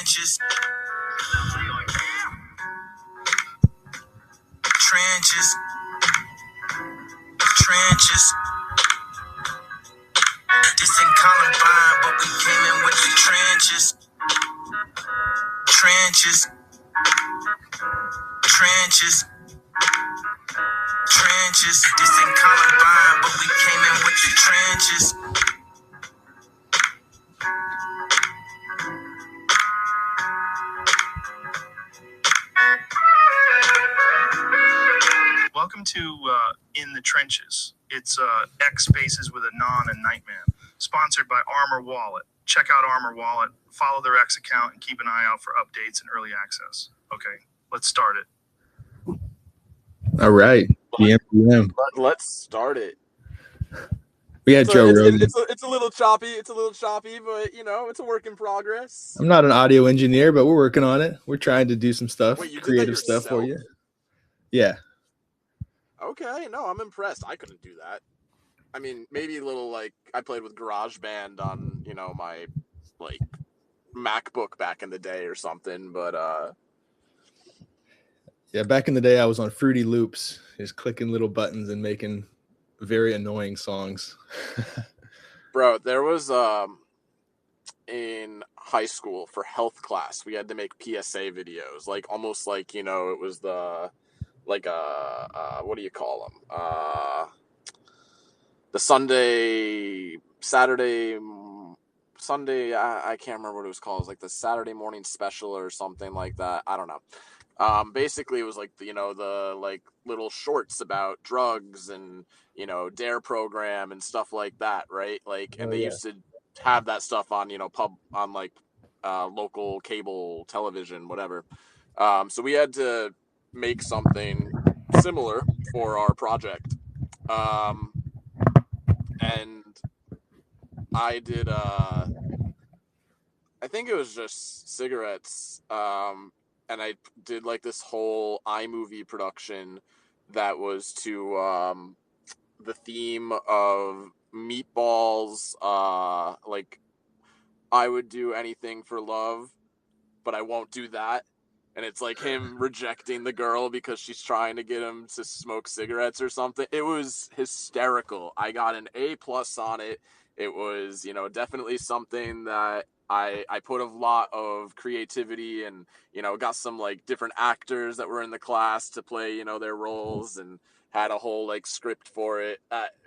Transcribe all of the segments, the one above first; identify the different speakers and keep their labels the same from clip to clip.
Speaker 1: trenches. Trenches. Trenches. This ain't Columbine, but we came in with the trenches. Trenches. Trenches. Trenches. This ain't Columbine, but we came in with the trenches.
Speaker 2: Welcome to In the Trenches. It's X Spaces with a Non and Nightman, sponsored by Armor Wallet. Check out Armor Wallet, follow their X account, and keep an eye out for updates and early access. Okay, let's start it.
Speaker 3: All right, BM.
Speaker 4: Let's start it.
Speaker 3: We had Joe Rogan.
Speaker 4: It's a little choppy, but you know, it's a work in progress.
Speaker 3: I'm not an audio engineer, but we're working on it. We're trying to do some stuff, creative stuff for you. Yeah.
Speaker 4: Okay, no, I'm impressed. I couldn't do that. I mean, maybe a little I played with GarageBand on, my MacBook back in the day or something, but
Speaker 3: yeah, back in the day I was on Fruity Loops, just clicking little buttons and making very annoying songs.
Speaker 4: Bro, there was in high school for health class, we had to make PSA videos, almost it was the what do you call them? The Sunday, I can't remember what it was called. It was the Saturday morning special or something like that. I don't know. Basically it was the little shorts about drugs and, DARE program and stuff like that, right? They used to have that stuff on, local cable television, whatever. So we had to make something similar for our project. And I did, I think it was just cigarettes. And I did this whole iMovie production that was to, the theme of meatballs. I would do anything for love, but I won't do that. And it's him rejecting the girl because she's trying to get him to smoke cigarettes or something. It was hysterical. I got an A+ on it. It was, definitely something that I put a lot of creativity and, got some different actors that were in the class to play, their roles, and had a whole script for it.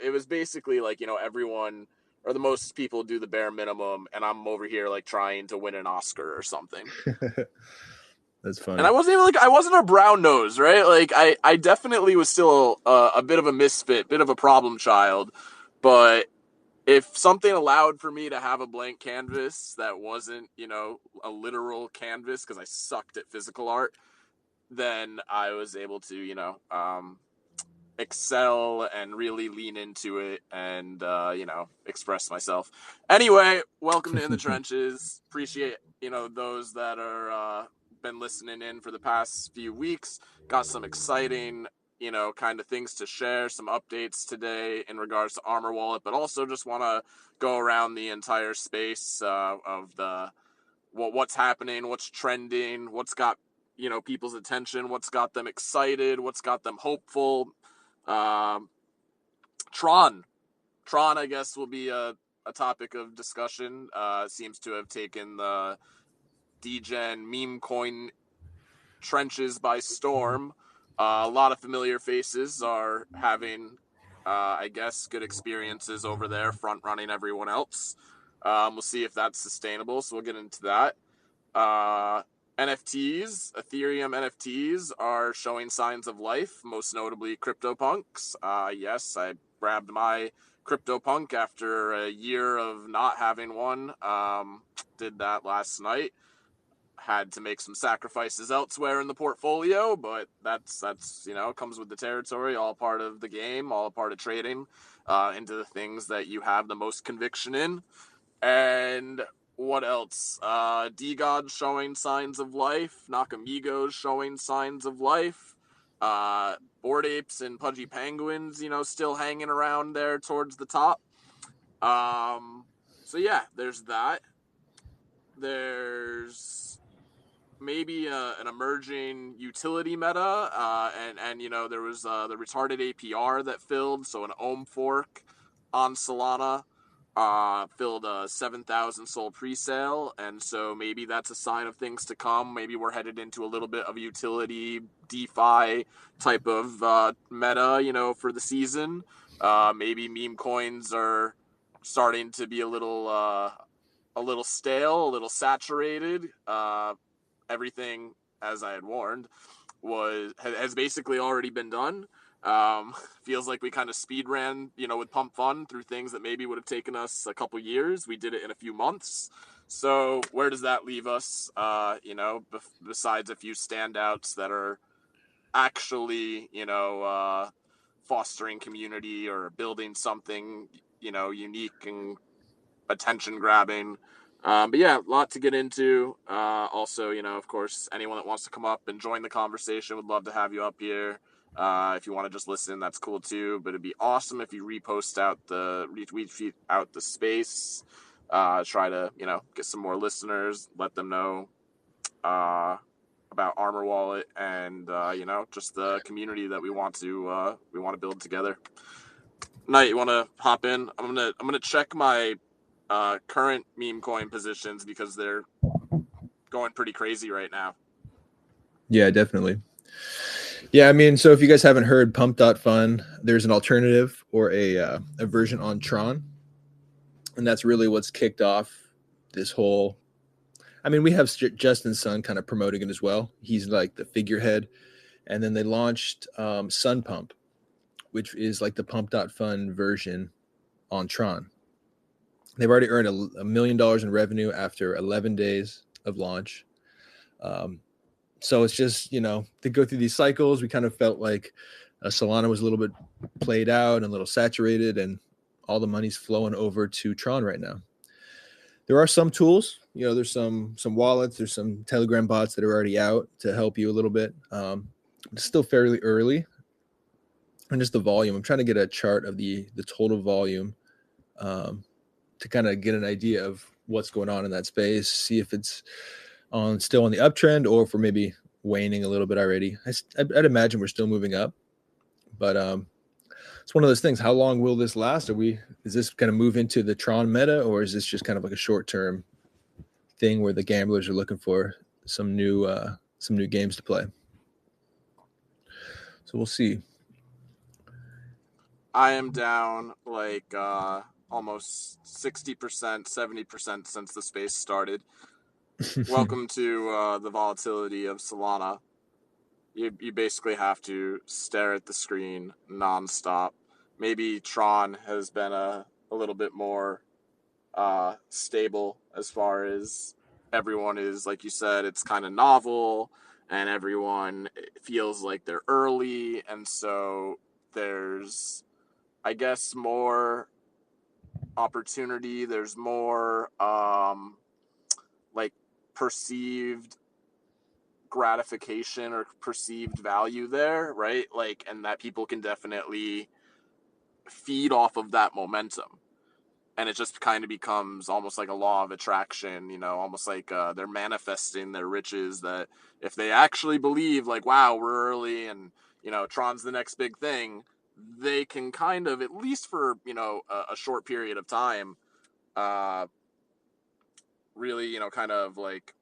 Speaker 4: It was basically everyone or the most people do the bare minimum, and I'm over here trying to win an Oscar or something.
Speaker 3: That's funny.
Speaker 4: And I wasn't even I wasn't a brown nose, right? I definitely was still a bit of a misfit, bit of a problem child. But if something allowed for me to have a blank canvas that wasn't, a literal canvas, because I sucked at physical art, then I was able to, excel and really lean into it and, express myself. Anyway, welcome to In the Trenches. Appreciate, those that are been listening in for the past few weeks. Got some exciting, kind of things to share, some updates today in regards to Armor Wallet, but also just want to go around the entire space of the what's happening, what's trending, what's got, people's attention, what's got them excited, what's got them hopeful. Tron, I guess, will be a topic of discussion. Seems to have taken the DGen meme coin trenches by storm. A lot of familiar faces are having, I guess, good experiences over there, front running everyone else. We'll see if that's sustainable, so we'll get into that. NFTs, Ethereum NFTs are showing signs of life, most notably CryptoPunks. Yes, I grabbed my CryptoPunk after a year of not having one. Did that last night. Had to make some sacrifices elsewhere in the portfolio, but that's comes with the territory, all part of the game, all part of trading into the things that you have the most conviction in. And what else? D-God showing signs of life, Nakamigos showing signs of life, Bored Apes and Pudgy Penguins, still hanging around there towards the top. So yeah, there's that. There's maybe an emerging utility meta, and there was the retarded APR that filled, so an ohm fork on Solana filled a 7,000 soul pre-sale, and so maybe that's a sign of things to come. Maybe we're headed into a little bit of a utility DeFi type of meta, for the season. Maybe meme coins are starting to be a little stale, a little saturated. Everything, as I had warned, has basically already been done. Feels like we kind of speed ran, with Pump Fun through things that maybe would have taken us a couple years. We did it in a few months. So where does that leave us? Besides a few standouts that are actually, fostering community or building something, unique and attention grabbing. But yeah, a lot to get into. Also, of course, anyone that wants to come up and join the conversation would love to have you up here. If you want to just listen, that's cool too. But it'd be awesome if you retweet out the space. Try to, get some more listeners. Let them know about Armor Wallet and just the community that we want to build together. Knight, you want to hop in? I'm gonna check my current meme coin positions because they're going pretty crazy right now.
Speaker 3: Yeah, definitely. Yeah, I mean, so if you guys haven't heard Pump.Fun, there's an alternative or a version on Tron, and that's really what's kicked off this whole. I mean, we have Justin Sun kind of promoting it as well. He's like the figurehead, and then they launched Sun Pump, which is like the Pump.Fun version on Tron. They've already earned $1 million in revenue after 11 days of launch. So it's just, to go through these cycles, we kind of felt like Solana was a little bit played out and a little saturated, and all the money's flowing over to Tron right now. There are some tools, there's some wallets, there's some Telegram bots that are already out to help you a little bit. It's still fairly early. And just the volume, I'm trying to get a chart of the total volume to kind of get an idea of what's going on in that space, see if it's still on the uptrend or if we're maybe waning a little bit already. I'd imagine we're still moving up, but it's one of those things. How long will this last? Is this going to move into the Tron meta, or is this just kind of like a short-term thing where the gamblers are looking for some new games to play? So we'll see.
Speaker 4: I am down like almost 60%, 70% since the space started. Welcome to the volatility of Solana. You basically have to stare at the screen nonstop. Maybe Tron has been a little bit more stable as far as everyone is, like you said, it's kind of novel and everyone feels like they're early, and so there's, I guess, more opportunity. There's more like perceived gratification or perceived value there, right? Like, and that people can definitely feed off of that momentum. And it just kind of becomes almost like a law of attraction, almost like they're manifesting their riches, that if they actually believe like, wow, we're early and, Tron's the next big thing, they can kind of, at least for, a short period of time, really, kind of like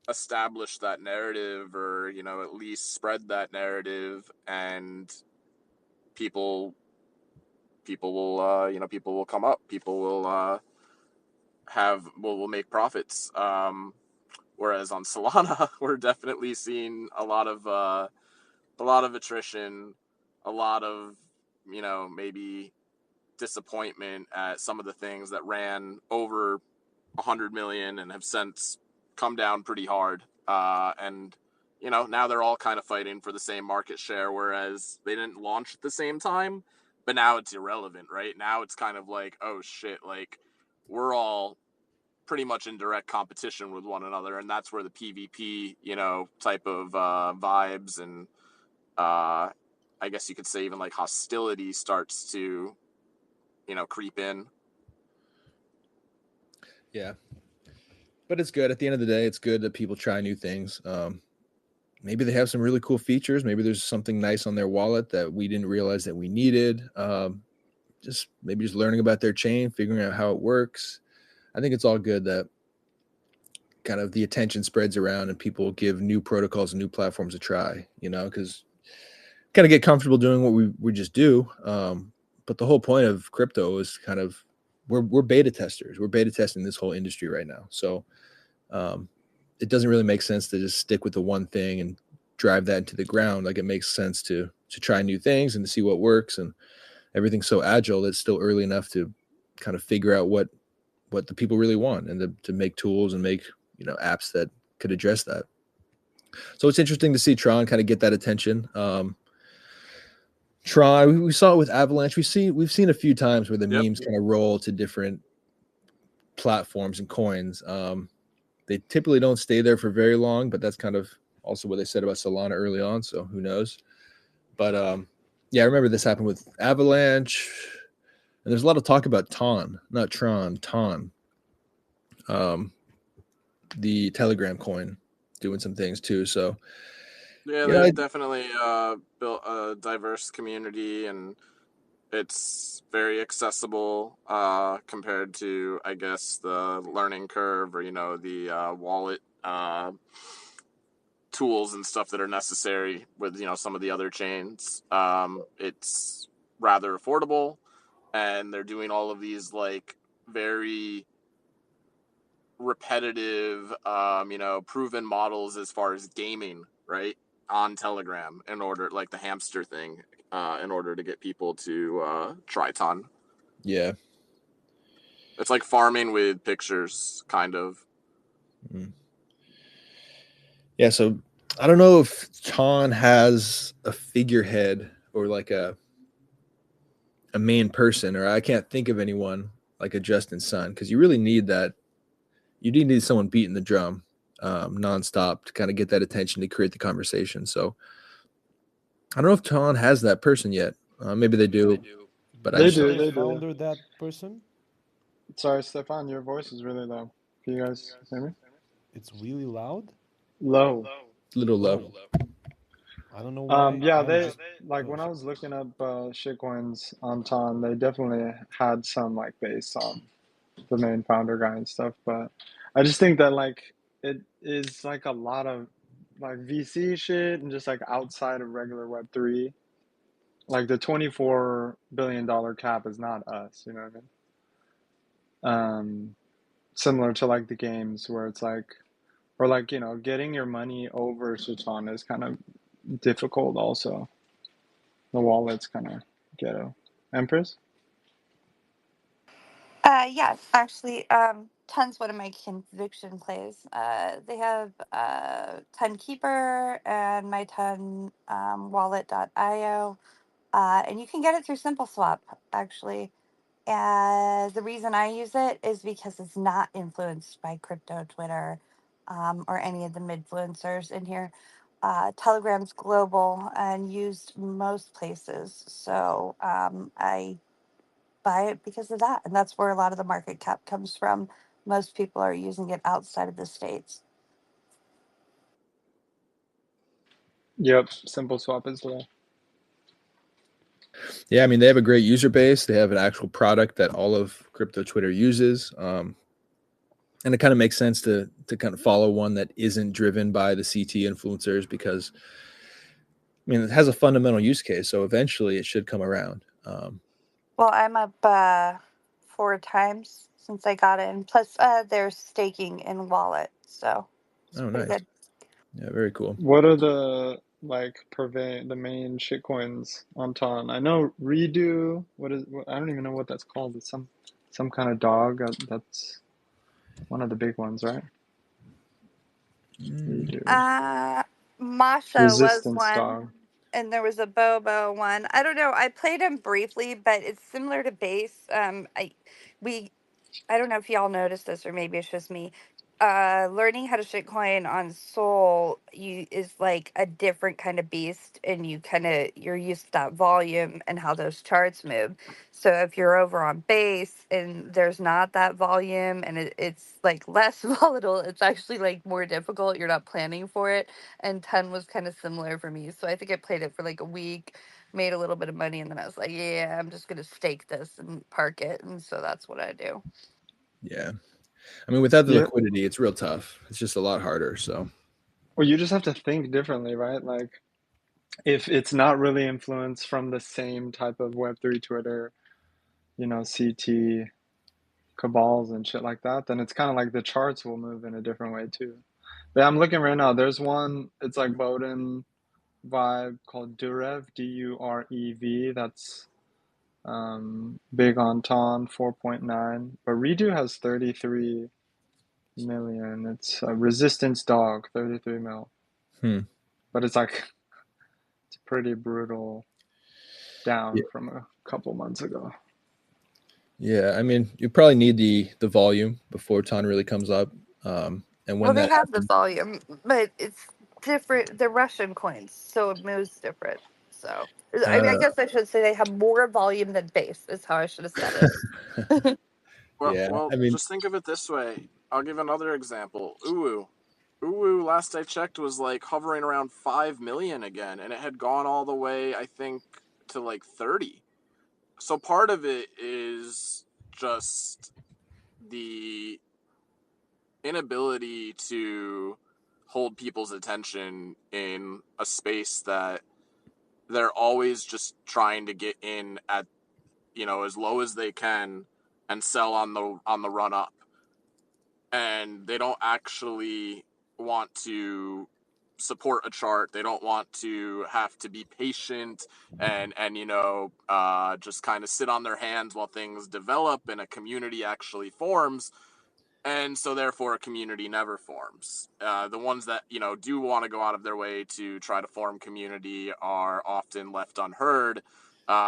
Speaker 4: establish that narrative, or, at least spread that narrative, and people will, people will come up, people will will make profits. Whereas on Solana, we're definitely seeing a lot of attrition, a lot of, maybe disappointment at some of the things that ran over 100 million and have since come down pretty hard. And now they're all kind of fighting for the same market share, whereas they didn't launch at the same time. But now it's irrelevant, right? Now it's kind of like, oh shit, like we're all pretty much in direct competition with one another, and that's where the PvP, type of vibes and I guess you could say even like hostility starts to, creep in.
Speaker 3: Yeah. but it's good. At the end of the day, it's good that people try new things. Maybe they have some really cool features. Maybe there's something nice on their wallet that we didn't realize that we needed. Just maybe just learning about their chain, figuring out how it works. I think it's all good that kind of the attention spreads around and people give new protocols and new platforms a try, because kind of get comfortable doing what we just do. But the whole point of crypto is kind of we're beta testers. We're beta testing this whole industry right now. So it doesn't really make sense to just stick with the one thing and drive that into the ground. Like, it makes sense to try new things and to see what works. And everything's so agile that it's still early enough to kind of figure out what the people really want, and to make tools and make apps that could address that. So it's interesting to see Tron kind of get that attention. Tron, we saw it with Avalanche. We've seen a few times where the memes kind of roll to different platforms and coins. They typically don't stay there for very long, but that's kind of also what they said about Solana early on. So who knows? But yeah, I remember this happened with Avalanche, and there's a lot of talk about Ton, not Tron, Ton. The Telegram coin doing some things too. So
Speaker 4: yeah, they've definitely built a diverse community, and it's very accessible compared to, I guess, the learning curve or the wallet tools and stuff that are necessary with some of the other chains. It's rather affordable, and they're doing all of these like very repetitive, proven models as far as gaming, right, on Telegram in order, like the hamster thing, in order to get people to try Ton.
Speaker 3: Yeah.
Speaker 4: It's like farming with pictures, kind of.
Speaker 3: Yeah, so I don't know if Ton has a figurehead or like a main person, or I can't think of anyone like a Justin Sun, because you really need that. You do need someone beating the drum nonstop to kind of get that attention to create the conversation. So I don't know if Ton has that person yet. Maybe they do, but
Speaker 5: They
Speaker 3: I just
Speaker 5: do,
Speaker 3: don't.
Speaker 5: they do.
Speaker 6: Founder that person?
Speaker 5: Sorry, Stefan, your voice is really low. Can you guys hear me?
Speaker 6: It's really loud.
Speaker 5: Low.
Speaker 3: Little low.
Speaker 6: I don't know why.
Speaker 5: Yeah,
Speaker 6: I'm
Speaker 5: they
Speaker 6: just
Speaker 5: like when I was looking up shitcoins on Ton, they definitely had some like based on the main founder guy and stuff. But I just think that like it is like a lot of like VC shit and just like outside of regular Web3. Like the $24 billion cap is not us, you know what I mean? Similar to like the games where it's like, or like, getting your money over Sutan is kind of difficult also. The wallet's kind of ghetto. Empress?
Speaker 7: Yes, actually, Ton's one of my conviction plays. They have Ton Keeper and my Ton wallet.io, and you can get it through Simple Swap, actually. The reason I use it is because it's not influenced by crypto Twitter or any of the midfluencers in here. Telegram's global and used most places, so I buy it because of that. And that's where a lot of the market cap comes from. Most people are using it outside of the States.
Speaker 5: Yep, Simple Swap as well.
Speaker 3: Yeah, I mean, they have a great user base. They have an actual product that all of crypto Twitter uses. And it kind of makes sense to kind of follow one that isn't driven by the CT influencers, because, I mean, it has a fundamental use case. So eventually it should come around.
Speaker 7: Well, I'm up 4 times since I got in. Plus, there's staking in wallet, so it's pretty
Speaker 3: Nice.
Speaker 7: good.
Speaker 3: Yeah, very cool.
Speaker 5: What are the like the main shitcoins on Ton? I know Redo. I don't even know what that's called. It's some kind of dog. That's one of the big ones, right? Redo.
Speaker 7: Masha was
Speaker 5: Resistance
Speaker 7: one,
Speaker 5: dog.
Speaker 7: and there was a Bobo one. I don't know. I played him briefly, but it's similar to base. I don't know if y'all noticed this, or maybe it's just me. learning how to shitcoin on Soul is like a different kind of beast, and you're used to that volume and how those charts move. So if you're over on base and there's not that volume and it's like less volatile, it's actually like more difficult. You're not planning for it. And 10 was kind of similar for me. So I think I played it for like a week, made a little bit of money, and then I was like, yeah, I'm just gonna stake this and park it. And so that's what I do.
Speaker 3: Yeah. I mean, without the
Speaker 5: Yeah.
Speaker 3: liquidity, it's real tough. It's just a lot harder. So,
Speaker 5: Well, you just have to think differently, right? Like, if it's not really influenced from the same type of Web3 Twitter, CT cabals and shit like that, then it's kind of like the charts will move in a different way too. But yeah, I'm looking right now. There's one, it's like Bowden vibe called Durev, Durev. That's big on Ton, 4.9. But Redo has 33 million. It's a Resistance Dog, 33 mil. But it's like, it's pretty brutal
Speaker 3: yeah.
Speaker 5: down from a couple months ago.
Speaker 3: Yeah. I mean, you probably need the volume before Ton really comes up. And when
Speaker 7: Well, they
Speaker 3: that
Speaker 7: have the
Speaker 3: happens,
Speaker 7: volume, but it's different. They're Russian coins, so it moves different. So, I mean, I
Speaker 3: uh,
Speaker 7: guess I should say they have more volume than base, is how I should have said it.
Speaker 3: yeah.
Speaker 4: Well,
Speaker 3: I mean,
Speaker 4: just think of it this way. I'll give another example. Uwu, last I checked, was like hovering around 5 million again, and it had gone all the way, I think, to like 30. So part of it is just the inability to hold people's attention in a space that they're always just trying to get in at, as low as they can and sell on the run up. And they don't actually want to support a chart. They don't want to have to be patient and just kind of sit on their hands while things develop and a community actually forms. And so therefore a community never forms. The ones that do want to go out of their way to try to form community are often left unheard,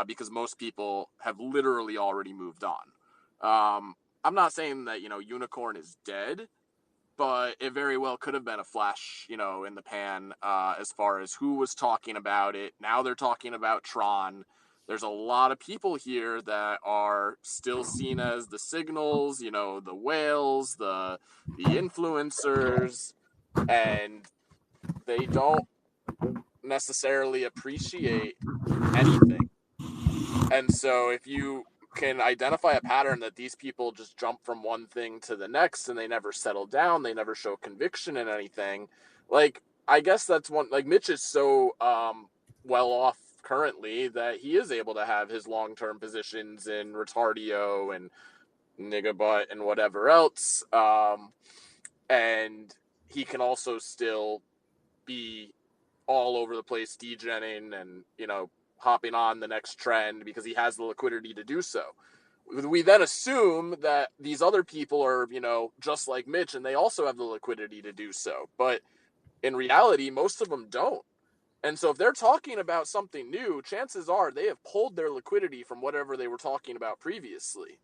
Speaker 4: because most people have literally already moved on. I'm not saying that Unicorn is dead, but it very well could have been a flash, in the pan, as far as who was talking about it. Now they're talking about Tron. There's a lot of people here that are still seen as the signals, the whales, the influencers, and they don't necessarily appreciate anything. And so if you can identify a pattern that these people just jump from one thing to the next and they never settle down, they never show conviction in anything. Like, I guess that's one, like Mitch is so well off currently that he is able to have his long-term positions in Retardio and Niggabutt and whatever else. And he can also still be all over the place degenning and, hopping on the next trend because he has the liquidity to do so. We then assume that these other people are, just like Mitch, and they also have the liquidity to do so. But in reality, most of them don't. And so if they're talking about something new, chances are they have pulled their liquidity from whatever they were talking about previously.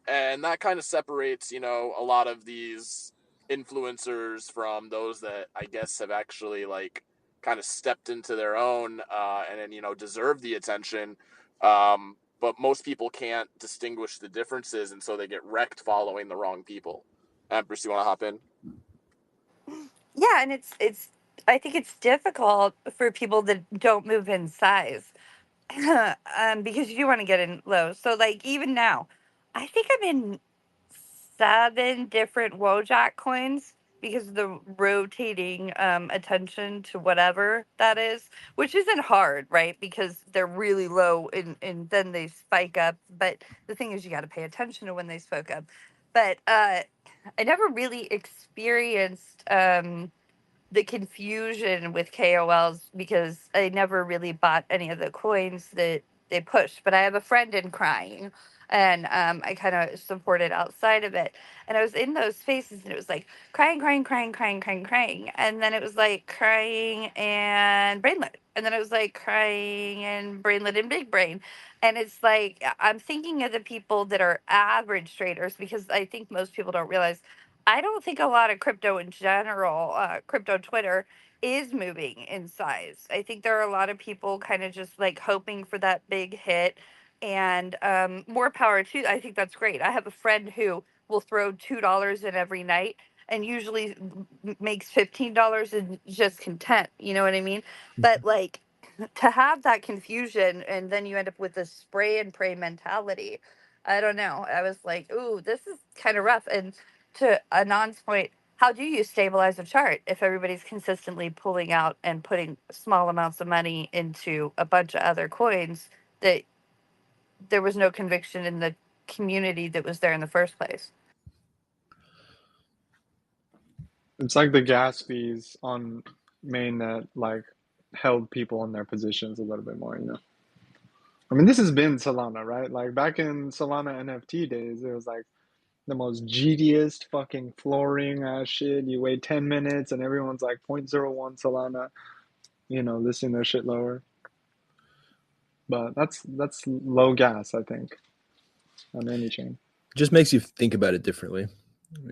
Speaker 4: And that kind of separates, a lot of these influencers from those that I guess have actually like kind of stepped into their own, and then, deserve the attention. But most people can't distinguish the differences, and so they get wrecked following the wrong people. Empress, you want to hop in?
Speaker 7: Yeah, and it's I think it's difficult for people that don't move in size. Because you want to get in low. So like even now, I think I'm in 7 different Wojak coins because of the rotating attention to whatever that is, which isn't hard, right? Because they're really low and then they spike up. But the thing is, you got to pay attention to when they spike up. But I never really experienced the confusion with KOLs because I never really bought any of the coins that they pushed. But I have a friend in crying, and I kind of supported outside of it. And I was in those spaces, and it was like crying, crying, crying, crying, crying, crying, and then it was like crying and brainlet, and then it was like crying and brainlet and big brain. And it's like I'm thinking of the people that are average traders because I think most people don't realize I don't think a lot of crypto in general, crypto Twitter is moving in size. I think there are a lot of people kind of just like hoping for that big hit, and more power to. I think that's great. I have a friend who will throw $2 in every night and usually makes $15 and just content. You know what I mean? But like to have that confusion and then you end up with this spray and pray mentality. I don't know. I was like, ooh, this is kind of rough. And to Anand's point, how do you stabilize a chart if everybody's consistently pulling out and putting small amounts of money into a bunch of other coins that there was no conviction in the community that was there in the first place?
Speaker 5: It's like the gas fees on mainnet like held people in their positions a little bit more, you know. I mean, this has been Solana, right? Like back in Solana NFT days, it was like the most GDiest fucking flooring ass shit. You wait 10 minutes and everyone's like 0.01 Solana, you know, listing their shit lower. But that's low gas, I think, on any chain.
Speaker 3: Just makes you think about it differently.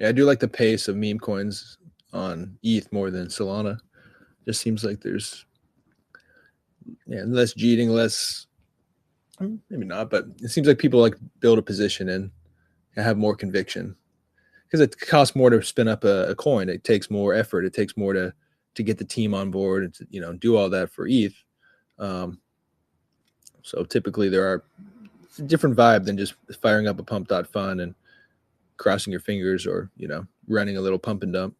Speaker 3: I do like the pace of meme coins on ETH more than Solana. Just seems like there's less cheating, less maybe not, but it seems like people like build a position and have more conviction because it costs more to spin up a coin. It takes more effort. It takes more to get the team on board and to, do all that for ETH. So typically it's a different vibe than just firing up a pump.fun and crossing your fingers or, running a little pump and dump.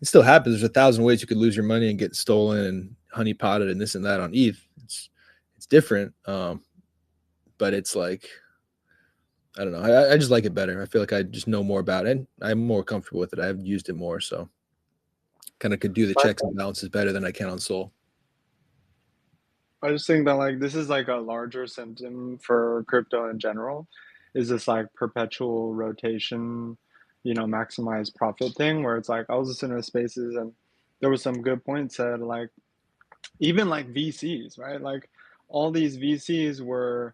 Speaker 3: It still happens. There's 1,000 ways you could lose your money and get stolen and honeypotted and this and that on ETH. It's different. But it's like, I don't know. I just like it better. I feel like I just know more about it. And I'm more comfortable with it. I've used it more. So kind of could do the checks and balances better than I can on Sol.
Speaker 5: I just think that like this is like a larger symptom for crypto in general, is this like perpetual rotation, maximize profit thing where it's like I was listening to spaces and there was some good points said like even like VCs, right? Like all these VCs were,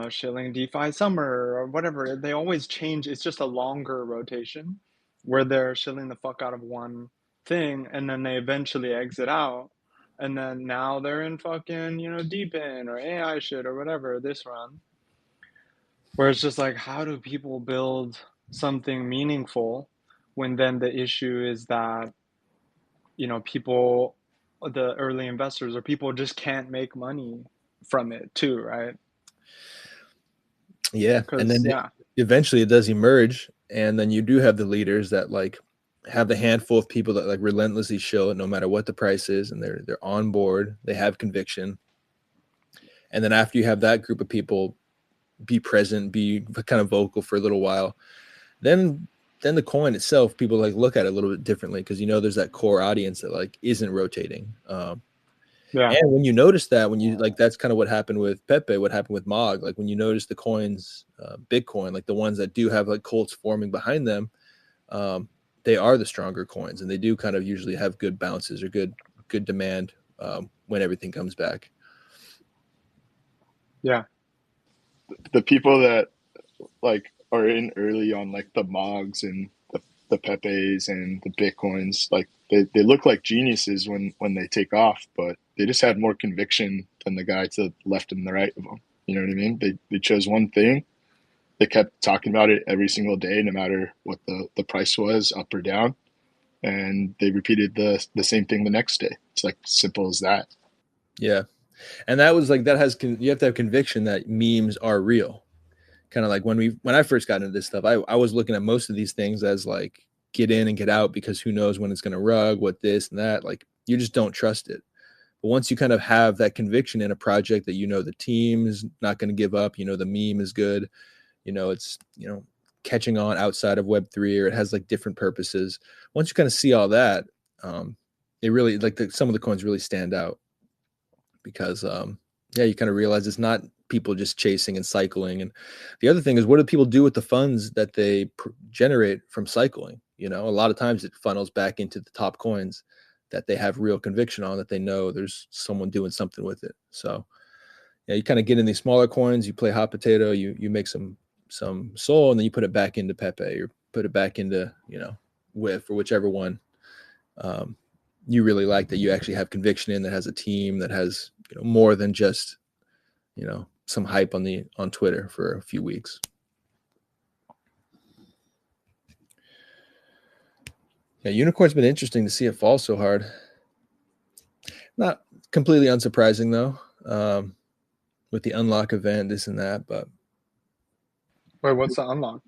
Speaker 5: shilling DeFi summer or whatever. They always change. It's just a longer rotation where they're shilling the fuck out of one thing and then they eventually exit out. And then now they're in fucking, Deepin or AI shit or whatever this run. Where it's just like, how do people build something meaningful when then the issue is that, people, the early investors or people just can't make money from it too, right?
Speaker 3: Yeah. And then eventually it does emerge. And then you do have the leaders that like have the handful of people that like relentlessly show it no matter what the price is. And they're on board. They have conviction. And then after you have that group of people be present, be kind of vocal for a little while, then the coin itself, people like look at it a little bit differently because there's that core audience that like isn't rotating. And when you notice that, when you like, that's kind of what happened with Pepe, what happened with Mog. Like when you notice the coins, Bitcoin, like the ones that do have like cults forming behind them, they are the stronger coins, and they do kind of usually have good bounces or good demand when everything comes back.
Speaker 5: Yeah.
Speaker 8: The people that like are in early on like the Mogs and the Pepes and the Bitcoins, like they look like geniuses when they take off, but they just had more conviction than the guy to the left and the right of them. You know what I mean? They chose one thing. They kept talking about it every single day, no matter what the price was, up or down. And they repeated the same thing the next day. It's like simple as that.
Speaker 3: Yeah. And that was like, you have to have conviction that memes are real. Kind of like when I first got into this stuff, I was looking at most of these things as like get in and get out because who knows when it's going to rug, what this and that, like you just don't trust it. But once you kind of have that conviction in a project that, the team is not going to give up, the meme is good, it's, catching on outside of Web3 or it has like different purposes. Once you kind of see all that, it really like some of the coins really stand out because, you kind of realize it's not people just chasing and cycling. And the other thing is, what do people do with the funds that they generate from cycling? A lot of times it funnels back into the top coins that they have real conviction on, that they know there's someone doing something with it. So you kind of get in these smaller coins, you play hot potato, you make some Sol, and then you put it back into Pepe or put it back into, WIF or whichever one you really like, that you actually have conviction in, that has a team, that has more than just some hype on Twitter for a few weeks. Yeah, Unicorn's been interesting to see it fall so hard. Not completely unsurprising though, with the unlock event, this and that. But
Speaker 5: Wait, what's the unlock?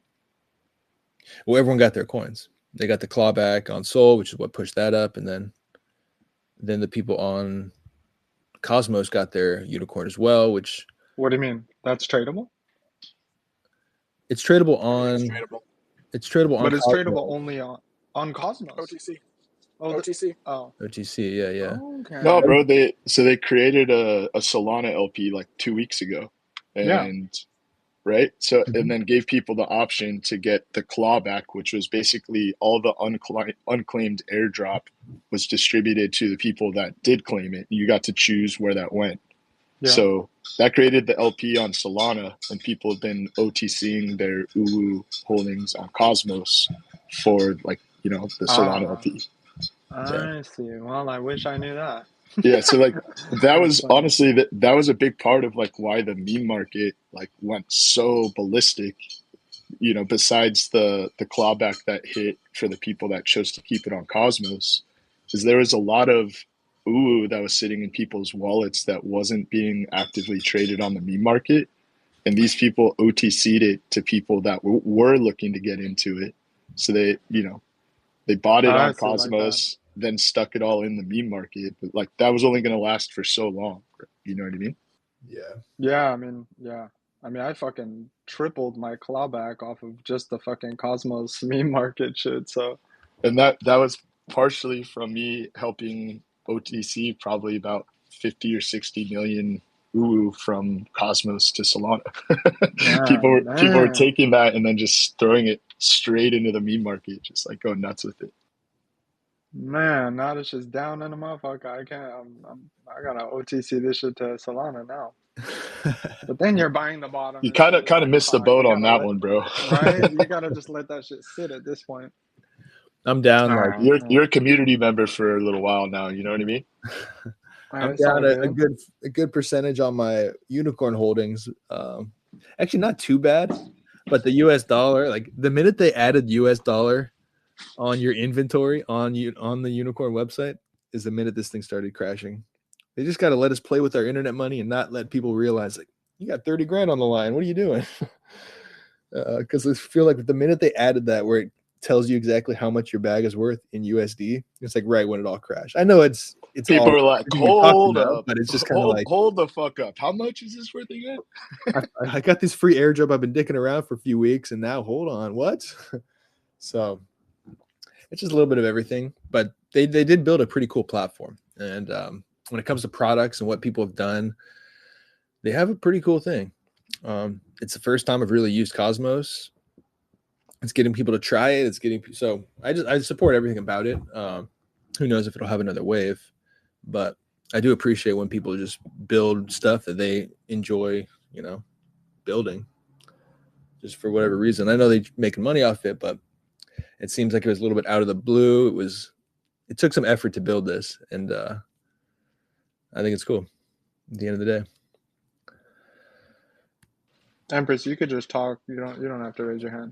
Speaker 3: well, everyone got their coins. They got the clawback on Sol, which is what pushed that up, and then the people on Cosmos got their unicorn as well. Which,
Speaker 5: What do you mean? That's tradable?
Speaker 3: it's tradable
Speaker 4: I think
Speaker 3: on.
Speaker 4: it's tradable.
Speaker 3: It's tradable on.
Speaker 5: But it's
Speaker 3: Cosmos.
Speaker 5: tradable only on Cosmos.
Speaker 4: OTC.
Speaker 5: Oh,
Speaker 4: OTC.
Speaker 3: OTC, yeah.
Speaker 5: Okay.
Speaker 8: No, bro. They created a Solana LP like 2 weeks ago, and right. So and then gave people the option to get the clawback, which was basically all the unclaimed airdrop was distributed to the people that did claim it. You got to choose where that went.
Speaker 5: Yeah.
Speaker 8: So that created the LP on Solana, and people have been OTCing their UU holdings on Cosmos for the Solana LP.
Speaker 5: I see. Well, I wish I knew that.
Speaker 8: Yeah, so that
Speaker 5: That's
Speaker 8: was
Speaker 5: funny.
Speaker 8: honestly that was a big part of why the meme market went so ballistic. Besides the clawback that hit for the people that chose to keep it on Cosmos, is there was a lot of UU that was sitting in people's wallets that wasn't being actively traded on the meme market, and these people OTC'd it to people that were looking to get into it. So they bought it on Cosmos, then stuck it all in the meme market. But that was only going to last for so long. You know what I mean?
Speaker 5: Yeah. I mean, I fucking tripled my clawback off of just the fucking Cosmos meme market shit. So,
Speaker 8: and that was partially from me helping OTC probably about 50 or 60 million UU from Cosmos to Solana. People were taking that and then just throwing it straight into the meme market, just going nuts with it.
Speaker 5: Man, now it's just down in the motherfucker. I can't. I gotta OTC this shit to Solana now. But then you're buying the bottom.
Speaker 8: You kind of missed the boat on that one, bro.
Speaker 5: Right? You gotta just let that shit sit at this point.
Speaker 3: I'm down.
Speaker 8: You're a community member for a little while now. You know what I mean?
Speaker 3: I'm down a good percentage on my unicorn holdings. Actually, not too bad, but the US dollar, the minute they added US dollar on your inventory on the unicorn website, is the minute this thing started crashing. They just got to let us play with our internet money and not let people realize you got 30 grand on the line. What are you doing? Because I feel like the minute they added that, where it tells you exactly how much your bag is worth in USD, it's right when it all crashed. I know it's
Speaker 8: people
Speaker 3: all,
Speaker 8: are like, hold up,
Speaker 3: but it's just kind of
Speaker 8: hold the fuck up. How much is this worth again?
Speaker 3: I got this free airdrop I've been dicking around for a few weeks, and now hold on, what? So it's just a little bit of everything, but they did build a pretty cool platform. And when it comes to products and what people have done, they have a pretty cool thing. It's the first time I've really used Cosmos. It's getting people to try it. So I support everything about it. Who knows if it'll have another wave, but I do appreciate when people just build stuff that they enjoy, building just for whatever reason. I know they're making money off it, but it seems like it was a little bit out of the blue. It took some effort to build this, and I think it's cool at the end of the day.
Speaker 5: Empress, you could just talk. You don't have to raise your hand.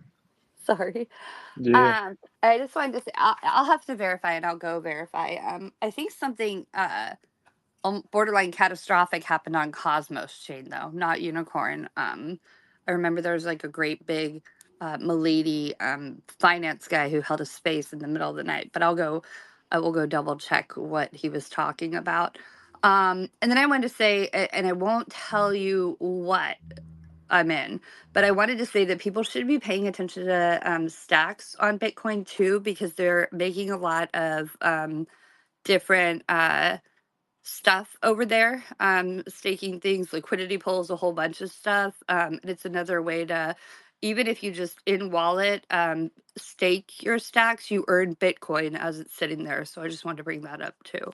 Speaker 7: Sorry.
Speaker 5: Yeah.
Speaker 7: I just wanted to say I'll have to verify, and I'll go verify. I think something borderline catastrophic happened on Cosmos chain though, not Unicorn. I remember there was a great big milady finance guy who held a space in the middle of the night, but I will go double check what he was talking about. And then I wanted to say, and I won't tell you what I'm in, but I wanted to say that people should be paying attention to stacks on Bitcoin too, because they're making a lot of different stuff over there, staking things, liquidity pools, a whole bunch of stuff. And it's another way to, even if you just in wallet stake your stacks, you earn Bitcoin as it's sitting there. So I just wanted to bring that up too.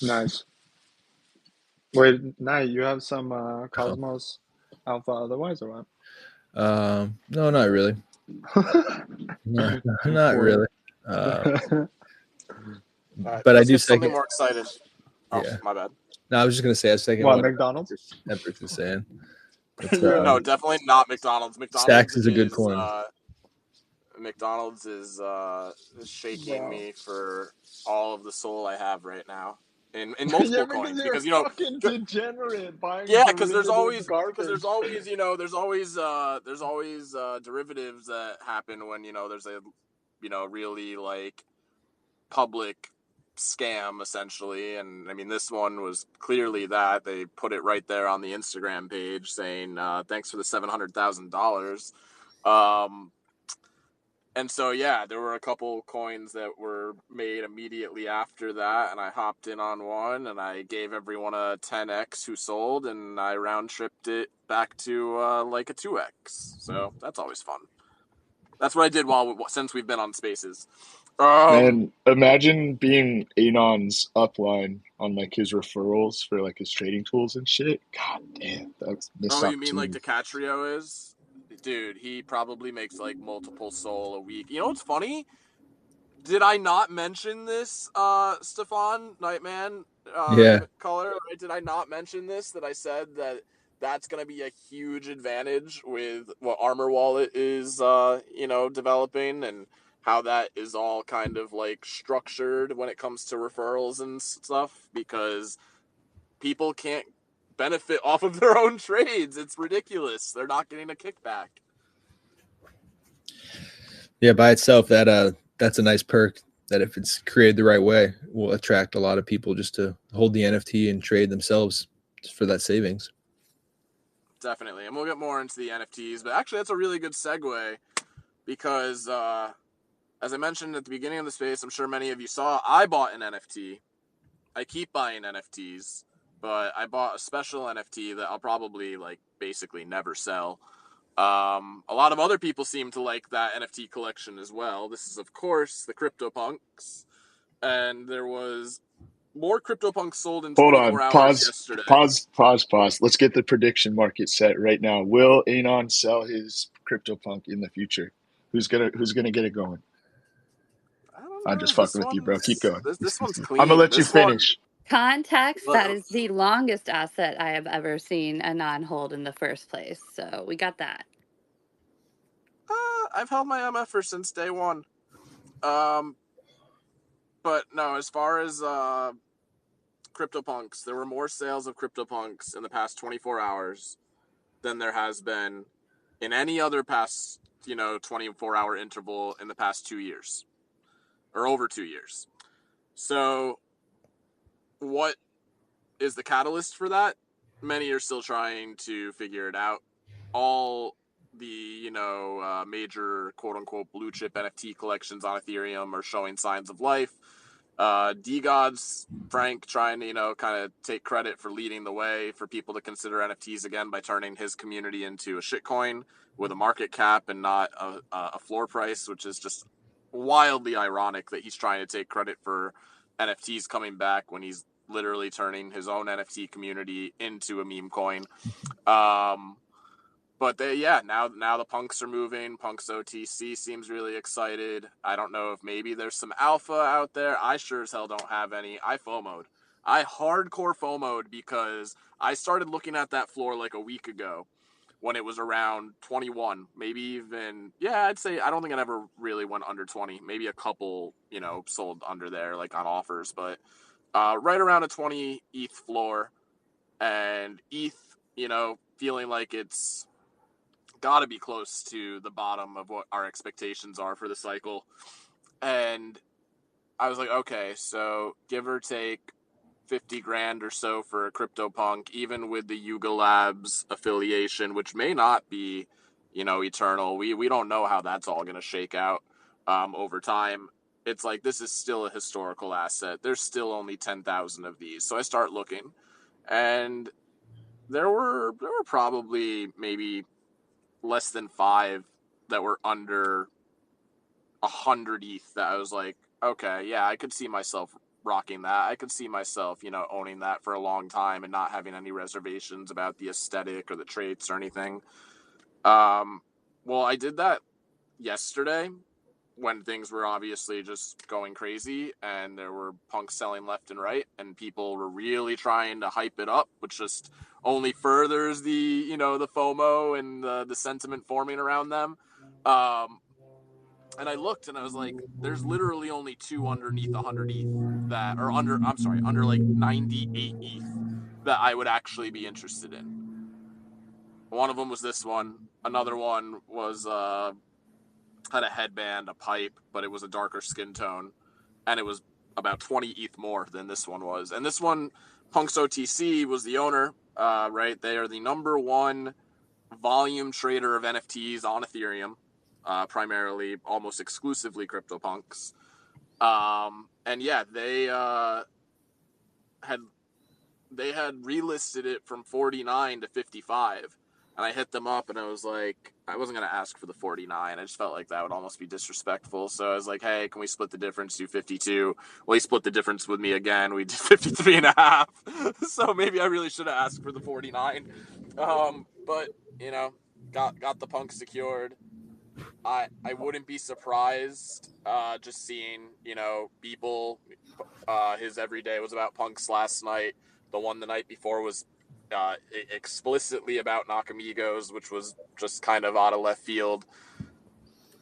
Speaker 5: Nice. Wait, Knight, you have some Cosmos Alpha otherwise or what?
Speaker 3: No, not really. Not
Speaker 5: Word.
Speaker 3: really.
Speaker 4: All right,
Speaker 3: But I
Speaker 4: let's
Speaker 3: do
Speaker 4: get something
Speaker 3: second.
Speaker 4: more excited. Oh,
Speaker 3: Yeah.
Speaker 4: my bad.
Speaker 3: No, I was just gonna say I second
Speaker 5: What,
Speaker 3: what
Speaker 5: McDonald's?
Speaker 3: Empress is saying. It's,
Speaker 5: Yeah.
Speaker 4: No, definitely not McDonald's.
Speaker 3: Stacks is a good coin.
Speaker 4: McDonald's is shaking
Speaker 5: Wow.
Speaker 4: me for all of the soul I have right now in
Speaker 5: Yeah,
Speaker 4: multiple
Speaker 5: because
Speaker 4: coins.
Speaker 5: you're
Speaker 4: Because
Speaker 5: a fucking degenerate buying
Speaker 4: yeah,
Speaker 5: derivative garbage.
Speaker 4: there's always derivatives that happen when there's a really like public scam essentially, and I mean this one was clearly that. They put it right there on the Instagram page saying thanks for the $700,000. And so, yeah, there were a couple coins that were made immediately after that, and I hopped in on one, and I gave everyone a 10x who sold, and I round-tripped it back to like a 2x. So that's always fun. That's what I did since we've been on Spaces.
Speaker 8: And imagine being Anon's upline on like his referrals for like his trading tools and shit. God damn, that's missed
Speaker 4: Oh, you mean like
Speaker 8: opportunity.
Speaker 4: DiCaprio is? Dude, he probably makes like multiple soul a week. You know what's funny? Did I not mention this, Stefan Nightman,
Speaker 3: Yeah.
Speaker 4: Color? Did I not mention this? That I said that that's going to be a huge advantage with what Armor Wallet is, developing, and how that is all kind of like structured when it comes to referrals and stuff, because people can't benefit off of their own trades. It's ridiculous. They're not getting a kickback.
Speaker 3: Yeah, by itself, that's a nice perk that if it's created the right way, will attract a lot of people just to hold the NFT and trade themselves just for that savings.
Speaker 4: Definitely. And we'll get more into the NFTs, but actually that's a really good segue because, as I mentioned at the beginning of the space, I'm sure many of you saw, I bought an NFT. I keep buying NFTs, but I bought a special NFT that I'll probably basically never sell. A lot of other people seem to like that NFT collection as well. This is, of course, the CryptoPunks, and there was more CryptoPunks sold in
Speaker 8: Hold
Speaker 4: 24
Speaker 8: on,
Speaker 4: hours yesterday.
Speaker 8: pause. Let's get the prediction market set right now. Will Anon sell his CryptoPunk in the future? Who's gonna get it going?
Speaker 4: I don't
Speaker 8: I'm
Speaker 4: know.
Speaker 8: just fucking with you, bro. Keep going.
Speaker 4: This one's clean.
Speaker 8: I'm gonna let you
Speaker 4: This one,
Speaker 8: finish.
Speaker 7: Context, that is the longest asset I have ever seen a non-hold in the first place. So we got that.
Speaker 4: I've held my MFR since day one. But no, as far as CryptoPunks, there were more sales of CryptoPunks in the past 24 hours than there has been in any other past 24-hour interval in the past 2 years, or over 2 years. So what is the catalyst for that? Many are still trying to figure it out. All the major quote unquote blue chip NFT collections on Ethereum are showing signs of life. D-Gods, Frank, trying to kind of take credit for leading the way for people to consider NFTs again by turning his community into a shitcoin with a market cap and not a floor price, which is just wildly ironic that he's trying to take credit for NFTs coming back when he's literally turning his own NFT community into a meme coin. But now the punks are moving. Punks OTC seems really excited. I don't know if maybe there's some alpha out there. I sure as hell don't have any. I FOMO'd. I hardcore FOMO'd because I started looking at that floor like a week ago when it was around 21, maybe even, I'd say, I don't think it ever really went under 20. Maybe a couple, sold under there, like on offers, but right around a 20 ETH floor, and ETH, feeling like it's got to be close to the bottom of what our expectations are for the cycle. And I was like, okay, so give or take 50 grand or so for a CryptoPunk, even with the Yuga Labs affiliation, which may not be, eternal. We don't know how that's all going to shake out over time. It's like, this is still a historical asset. There's still only 10,000 of these. So I start looking, and there were probably maybe less than 5 that were under 100 ETH that I was like, okay, yeah, I could see myself rocking that. I could see myself, owning that for a long time and not having any reservations about the aesthetic or the traits or anything. Well, I did that yesterday when things were obviously just going crazy and there were punks selling left and right and people were really trying to hype it up, which just only furthers the, the FOMO and the sentiment forming around them. And I looked and I was like, there's literally only 2 underneath 100 ETH under like 98 ETH that I would actually be interested in. One of them was this one. Another one was had a headband, a pipe, but it was a darker skin tone, and it was about 20 ETH more than this one was. And this one, Punks OTC was the owner, right? They are the number one volume trader of NFTs on Ethereum, primarily, almost exclusively CryptoPunks. And yeah, they had relisted it from 49 to 55. And I hit them up and I was like, I wasn't going to ask for the 49. I just felt like that would almost be disrespectful. So I was like, hey, can we split the difference to 52? Well, he split the difference with me again. We did 53 and a half. So maybe I really should have asked for the 49. But, got the punk secured. I wouldn't be surprised just seeing, people, his everyday was about punks last night. The one the night before was explicitly about Nakamigos, which was just kind of out of left field.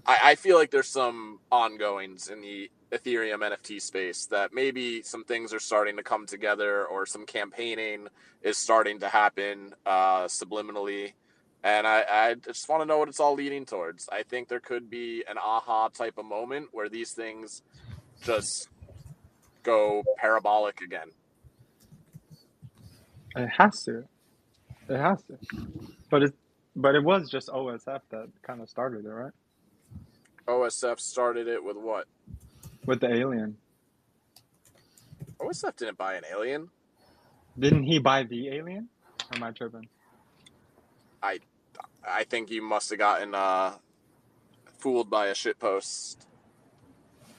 Speaker 4: I feel like there's some ongoings in the Ethereum NFT space that maybe some things are starting to come together or some campaigning is starting to happen subliminally. And I just want to know what it's all leading towards. I think there could be an aha type of moment where these things just go parabolic again.
Speaker 5: It has to. It has to. But it was just OSF that kind of started it, right?
Speaker 4: OSF started it with what?
Speaker 5: With the alien.
Speaker 4: OSF didn't buy an alien.
Speaker 5: Didn't he buy the alien? Or am I tripping?
Speaker 4: I think you must have gotten fooled by a shitpost.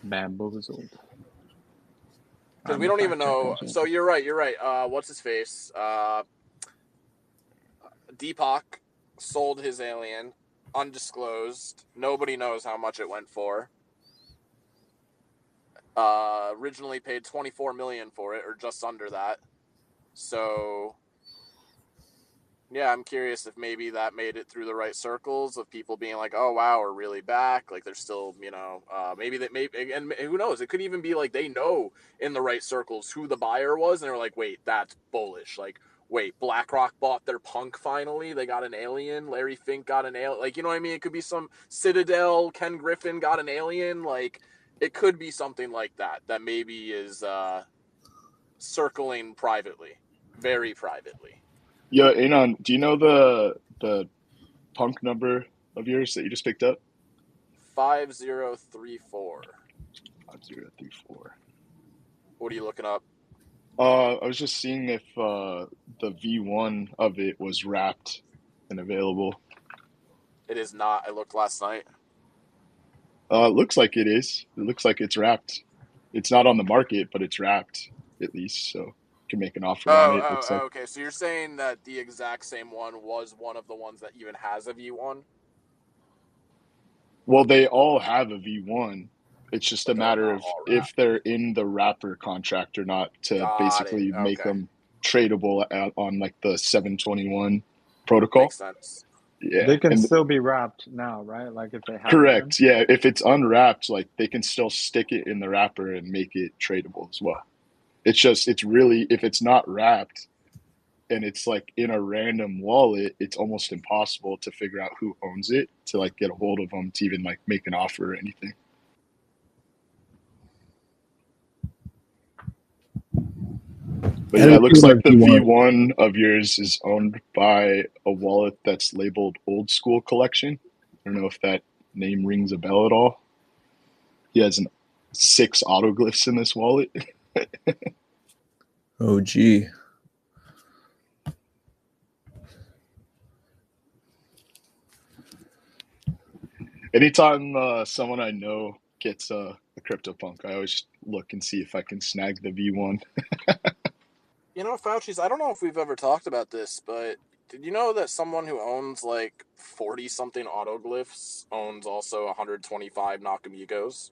Speaker 5: Bamboozled.
Speaker 4: Because we don't even know. So you're right. What's his face? Deepak sold his alien, undisclosed. Nobody knows how much it went for. Originally paid $24 million for it, or just under that. So, yeah, I'm curious if maybe that made it through the right circles of people being like, "Oh wow, we're really back." Like they're still, and who knows? It could even be like they know in the right circles who the buyer was, and they're like, "Wait, that's bullish." Like, wait, BlackRock bought their punk finally. They got an alien. Larry Fink got an alien. Like, you know what I mean? It could be some Citadel. Ken Griffin got an alien. Like, it could be something like that. That maybe is circling privately, very privately.
Speaker 8: Yeah, Anon, do you know the punk number of yours that you just picked up?
Speaker 4: 5034.
Speaker 8: 5034.
Speaker 4: What are you looking up?
Speaker 8: I was just seeing if the V1 of it was wrapped and available.
Speaker 4: It is not. I looked last night.
Speaker 8: It looks like it is. It looks like it's wrapped. It's not on the market, but it's wrapped at least, so you can make an offer on it.
Speaker 4: Okay. So you're saying that the exact same one was one of the ones that even has a V1?
Speaker 8: Well, they all have a V1. It's just a matter of if they're in the wrapper contract or not to basically make them tradable on like the 721 protocol.
Speaker 4: Makes sense.
Speaker 8: Yeah,
Speaker 5: they can still be wrapped now, right? Like if they have.
Speaker 8: Correct. Yeah, if it's unwrapped, like they can still stick it in the wrapper and make it tradable as well. It's really, if it's not wrapped and it's like in a random wallet, it's almost impossible to figure out who owns it to like get a hold of them to even like make an offer or anything. But yeah, it looks like the V1 of yours is owned by a wallet that's labeled Old School Collection. I don't know if that name rings a bell at all. He has 6 autoglyphs in this wallet.
Speaker 3: Oh, gee.
Speaker 8: Anytime someone I know gets a CryptoPunk, I always look and see if I can snag the V1.
Speaker 4: You know, Fauci's, I don't know if we've ever talked about this, but did you know that someone who owns like 40 something autoglyphs owns also 125 Nakamigos?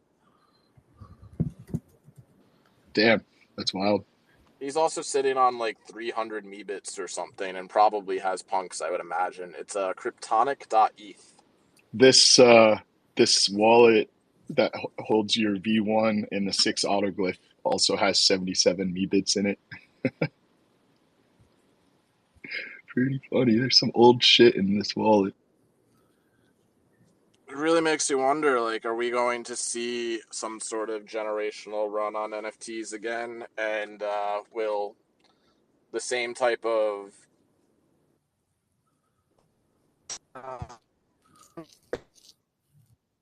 Speaker 8: Damn, that's wild.
Speaker 4: He's also sitting on like 300 Meebits or something and probably has punks, I would imagine. It's kryptonic.eth.
Speaker 8: This wallet that holds your V1 and the 6 autoglyph also has 77 Meebits in it. Pretty funny. There's some old shit in this wallet.
Speaker 4: It really makes you wonder, like, are we going to see some sort of generational run on NFTs again? And will the same type of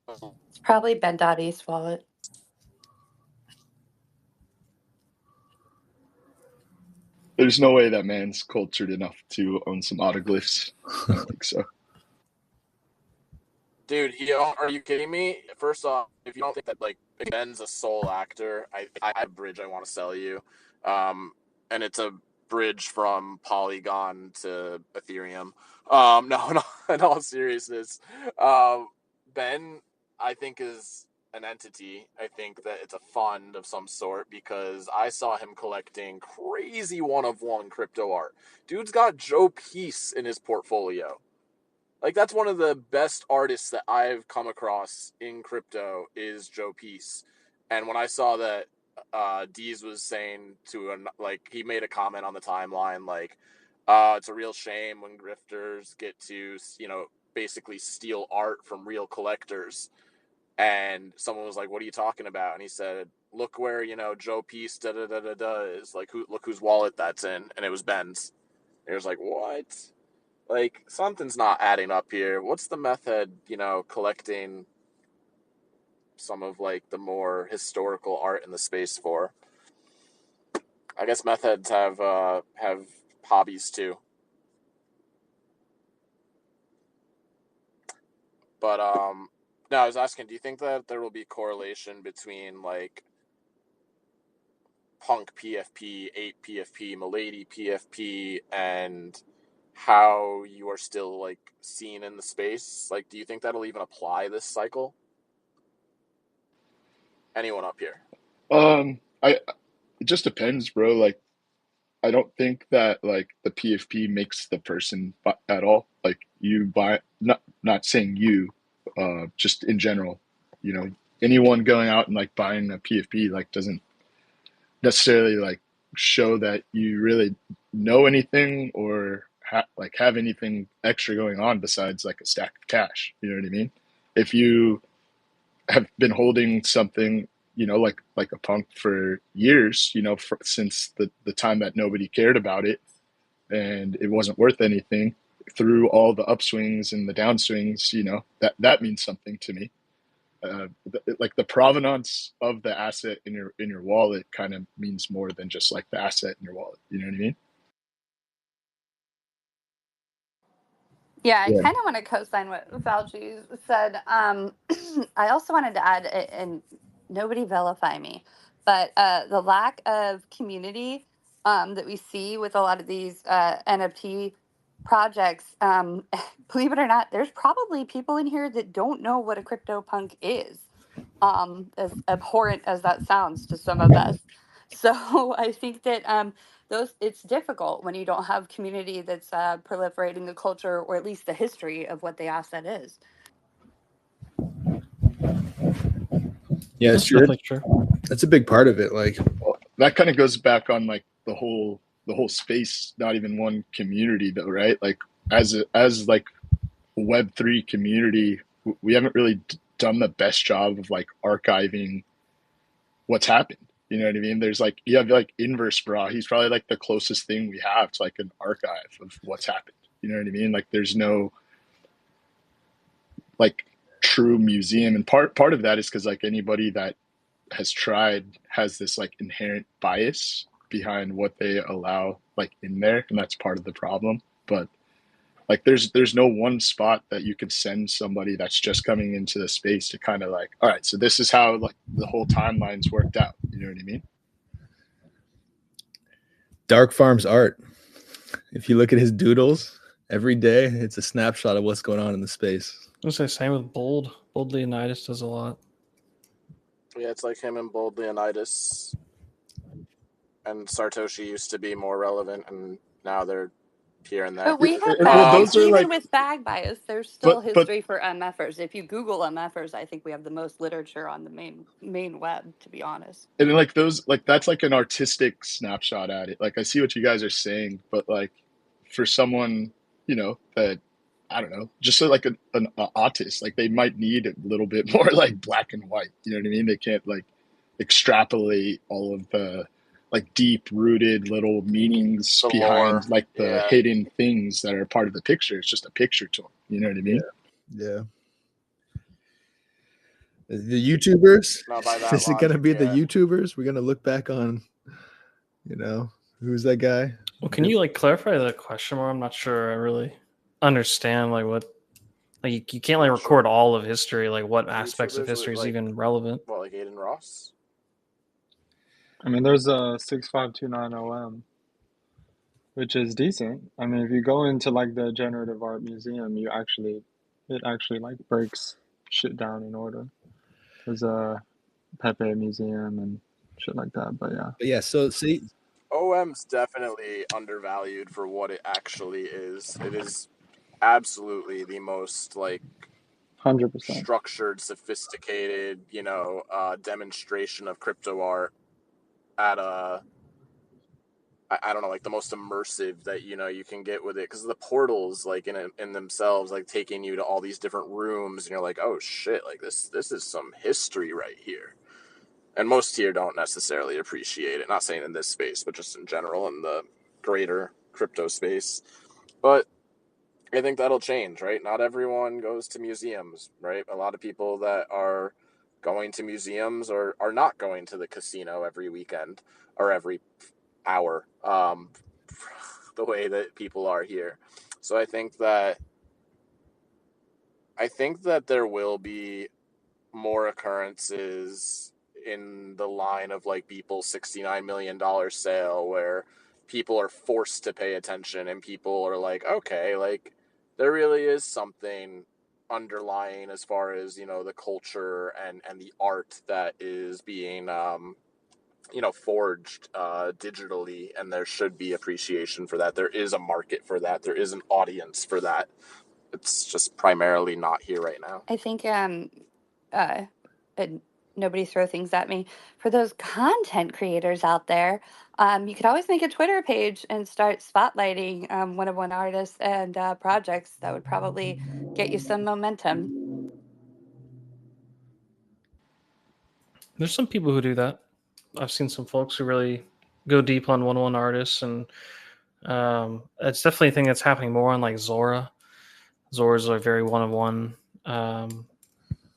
Speaker 7: It's probably Ben.E's wallet.
Speaker 8: There's no way that man's cultured enough to own some autoglyphs. I don't think so.
Speaker 4: Dude, are you kidding me? First off, if you don't think that like Ben's a soul actor, I have a bridge I want to sell you, and it's a bridge from Polygon to Ethereum. No, in all seriousness, Ben, I think is an entity. I think that it's a fund of some sort because I saw him collecting crazy one-of-one crypto art. Dude's got Joe Peace in his portfolio. Like, that's one of the best artists that I've come across in crypto is Joe Peace. And when I saw that Deez was saying like, he made a comment on the timeline, like, it's a real shame when grifters get to, basically steal art from real collectors. And someone was like, what are you talking about? And he said, look where, Joe Peace, is. Like, look whose wallet that's in. And it was Ben's. And it was like, what? Like, something's not adding up here. What's the method, collecting some of like the more historical art in the space for? I guess meth heads have hobbies too. But no, I was asking, do you think that there will be correlation between like punk PFP, 8 PFP, Milady PFP, and how you are still like seen in the space? Like, do you think that'll even apply this cycle? Anyone up here?
Speaker 8: It just depends, bro. Like, I don't think that like the PFP makes the person at all. Like, you buy, not saying you, just in general, anyone going out and like buying a PFP like doesn't necessarily like show that you really know anything or have anything extra going on besides like a stack of cash. You know what I mean? If you have been holding something, like a punk for years, since the time that nobody cared about it and it wasn't worth anything, through all the upswings and the downswings, that means something to me. Like the provenance of the asset in your wallet kind of means more than just like the asset in your wallet. You know what I mean?
Speaker 7: Yeah, I
Speaker 8: Yeah.
Speaker 7: kind of want to co-sign what Fauci said. I also wanted to add, and nobody vilify me, but the lack of community that we see with a lot of these NFT projects, believe it or not, there's probably people in here that don't know what a CryptoPunk is, as abhorrent as that sounds to some of us. So I think that it's difficult when you don't have community that's proliferating the culture or at least the history of what the asset is.
Speaker 3: Yeah,
Speaker 6: That's
Speaker 3: sure.
Speaker 6: definitely true.
Speaker 3: That's a big part of it. Like,
Speaker 8: Well, that kind of goes back on like the whole space, not even one community though, right? Like as like Web3 community, we haven't really done the best job of like archiving what's happened. You know what I mean? There's like, you have like Inverse Bra. He's probably like the closest thing we have to like an archive of what's happened. You know what I mean? Like, there's no like true museum. And part of that is because like anybody that has tried has this like inherent bias behind what they allow like in there. And that's part of the problem. But Like there's no one spot that you could send somebody that's just coming into the space to kind of like, all right, so this is how like the whole timeline's worked out. You know what I mean?
Speaker 3: Dark Farm's art. If you look at his doodles every day, it's a snapshot of what's going on in the space.
Speaker 9: I was gonna say same with Bold. Bold Leonidas does a lot.
Speaker 4: Yeah, it's like him and Bold Leonidas. And Sartoshi used to be more relevant, and now they're here and there.
Speaker 7: But we have
Speaker 8: Well,
Speaker 7: bags.
Speaker 8: those are
Speaker 7: Even
Speaker 8: like,
Speaker 7: with bag bias, there's still
Speaker 8: but
Speaker 7: history for MFers. If you Google MFers, I think we have the most literature on the main web, to be honest.
Speaker 8: and like those, like that's like an artistic snapshot at it. Like I see what you guys are saying, but like for someone, you know, that I don't know, just so like an artist, like they might need a little bit more like black and white. You know what I mean? They can't like extrapolate all of the like deep rooted little meanings
Speaker 4: The
Speaker 8: behind
Speaker 4: lore,
Speaker 8: like the
Speaker 4: yeah.
Speaker 8: hidden things that are part of the picture. It's just a picture to them. You know what I mean?
Speaker 3: Yeah. The YouTubers?
Speaker 4: Now, by that
Speaker 3: Is it going to
Speaker 4: logic,
Speaker 3: be the
Speaker 4: yeah.
Speaker 3: YouTubers? We're going to look back on, you know, who's that guy?
Speaker 9: Well, can you like clarify the question more? I'm not sure I really understand like what, like you can't like record all of history. Like what aspects of
Speaker 4: YouTubers,
Speaker 9: history is
Speaker 4: like-
Speaker 9: even relevant?
Speaker 4: What, like Aiden Ross?
Speaker 5: I mean, there's a 6529OM, which is decent. I mean, if you go into like the generative art museum, it actually like breaks shit down in order. There's a Pepe museum and shit like that. But yeah,
Speaker 3: But yeah, so see,
Speaker 4: OM's definitely undervalued for what it actually is. It is absolutely the most like
Speaker 5: 100%.
Speaker 4: structured, sophisticated, demonstration of crypto art at a, I don't know, like the most immersive that you can get with it, because the portals like in themselves like taking you to all these different rooms, and you're like, oh shit, like this is some history right here. And most here don't necessarily appreciate it. Not saying in this space, but just in general in the greater crypto space. But I think that'll change, right? Not everyone goes to museums, right? A lot of people that are going to museums are not going to the casino every weekend or every hour, the way that people are here. So I think that there will be more occurrences in the line of like Beeple's $69 million sale, where people are forced to pay attention and people are like, okay, like there really is something underlying as far as the culture and the art that is being forged digitally, and there should be appreciation for that. There is a market for that. There is an audience for that. It's just primarily not here right now.
Speaker 7: I think and nobody throw things at me. For those content creators out there, you could always make a Twitter page and start spotlighting one-of-one artists and projects. That would probably get you some momentum.
Speaker 9: There's some people who do that. I've seen some folks who really go deep on one artists, and it's definitely a thing that's happening more on like Zora. Zora's are very one-on-one.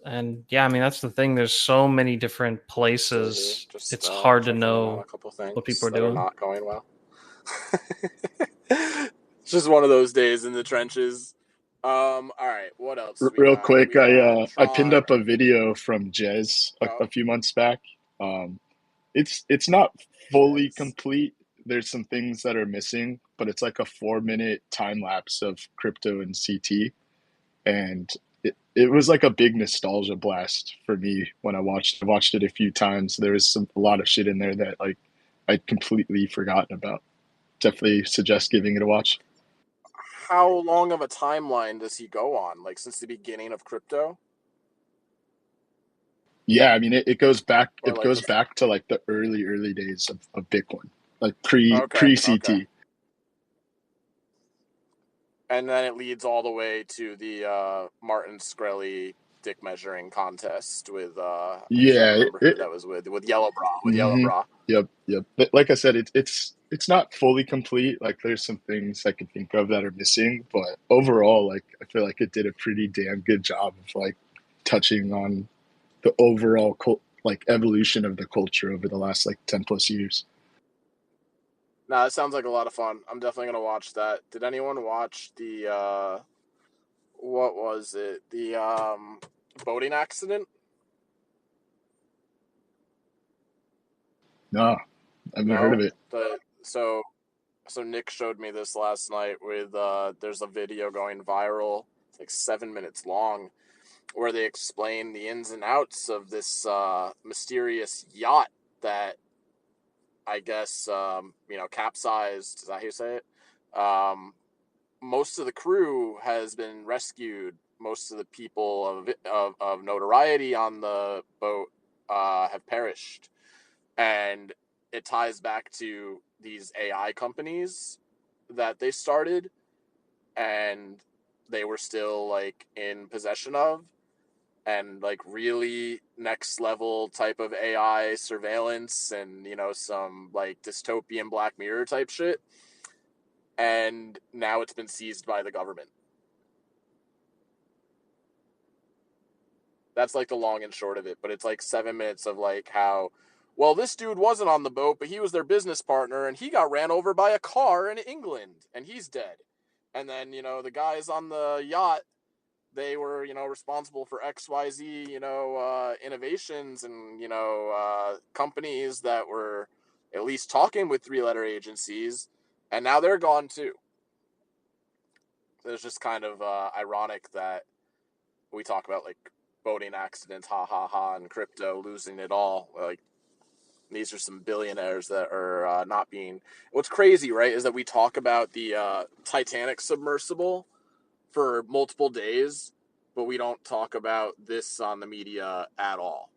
Speaker 9: And yeah, I mean that's the thing. There's so many different places.
Speaker 4: Just,
Speaker 9: it's hard to
Speaker 4: checking in
Speaker 9: know
Speaker 4: on a couple things
Speaker 9: what people are
Speaker 4: that
Speaker 9: doing.
Speaker 4: not going well. It's just one of those days in the trenches. All right, what else?
Speaker 8: Real quick, I pinned
Speaker 4: Tron.
Speaker 8: up a video from Jez a few months back. It's not fully complete. There's some things that are missing, but it's like a 4-minute time lapse of crypto and CT, and it was like a big nostalgia blast for me when I watched it a few times. There was a lot of shit in there that like I'd completely forgotten about. Definitely suggest giving it a watch.
Speaker 4: How long of a timeline does he go on? Like since the beginning of crypto?
Speaker 8: Yeah, I mean it goes back.
Speaker 4: Or
Speaker 8: It
Speaker 4: like
Speaker 8: goes
Speaker 4: the-
Speaker 8: back to like the early days of Bitcoin, like pre CT.
Speaker 4: Okay. And then it leads all the way to the Martin Shkreli dick measuring contest with I can't remember who that was with Yellow Bra. Yellow Bra.
Speaker 8: Yep. But like I said, it's not fully complete. Like there's some things I can think of that are missing, but overall, like I feel like it did a pretty damn good job of like touching on the overall evolution of the culture over the last like 10 plus years.
Speaker 4: No, that sounds like a lot of fun. I'm definitely gonna watch that. Did anyone watch the what was it? The boating accident?
Speaker 8: No, I haven't heard of
Speaker 4: No.
Speaker 8: it.
Speaker 4: So Nick showed me this last night with there's a video going viral. It's like 7 minutes long where they explain the ins and outs of this mysterious yacht that I guess capsized. Is that how you say it? Most of the crew has been rescued. Most of the people of notoriety on the boat have perished, and it ties back to these AI companies that they started, and they were still like in possession of, and like really next level type of AI surveillance, and some like dystopian Black Mirror type shit, and now it's been seized by the government. That's like the long and short of it, but it's like 7 minutes of like how, well, this dude wasn't on the boat, but he was their business partner, and he got ran over by a car in England, and he's dead. And then the guys on the yacht, they were responsible for XYZ innovations, and companies that were at least talking with 3-letter agencies, and now they're gone too. It's just kind of ironic that we talk about like boating accidents, ha ha ha, and crypto losing it all. Like, these are some billionaires that are not being. What's crazy, right, is that we talk about the Titanic submersible for multiple days, but we don't talk about this on the media at all.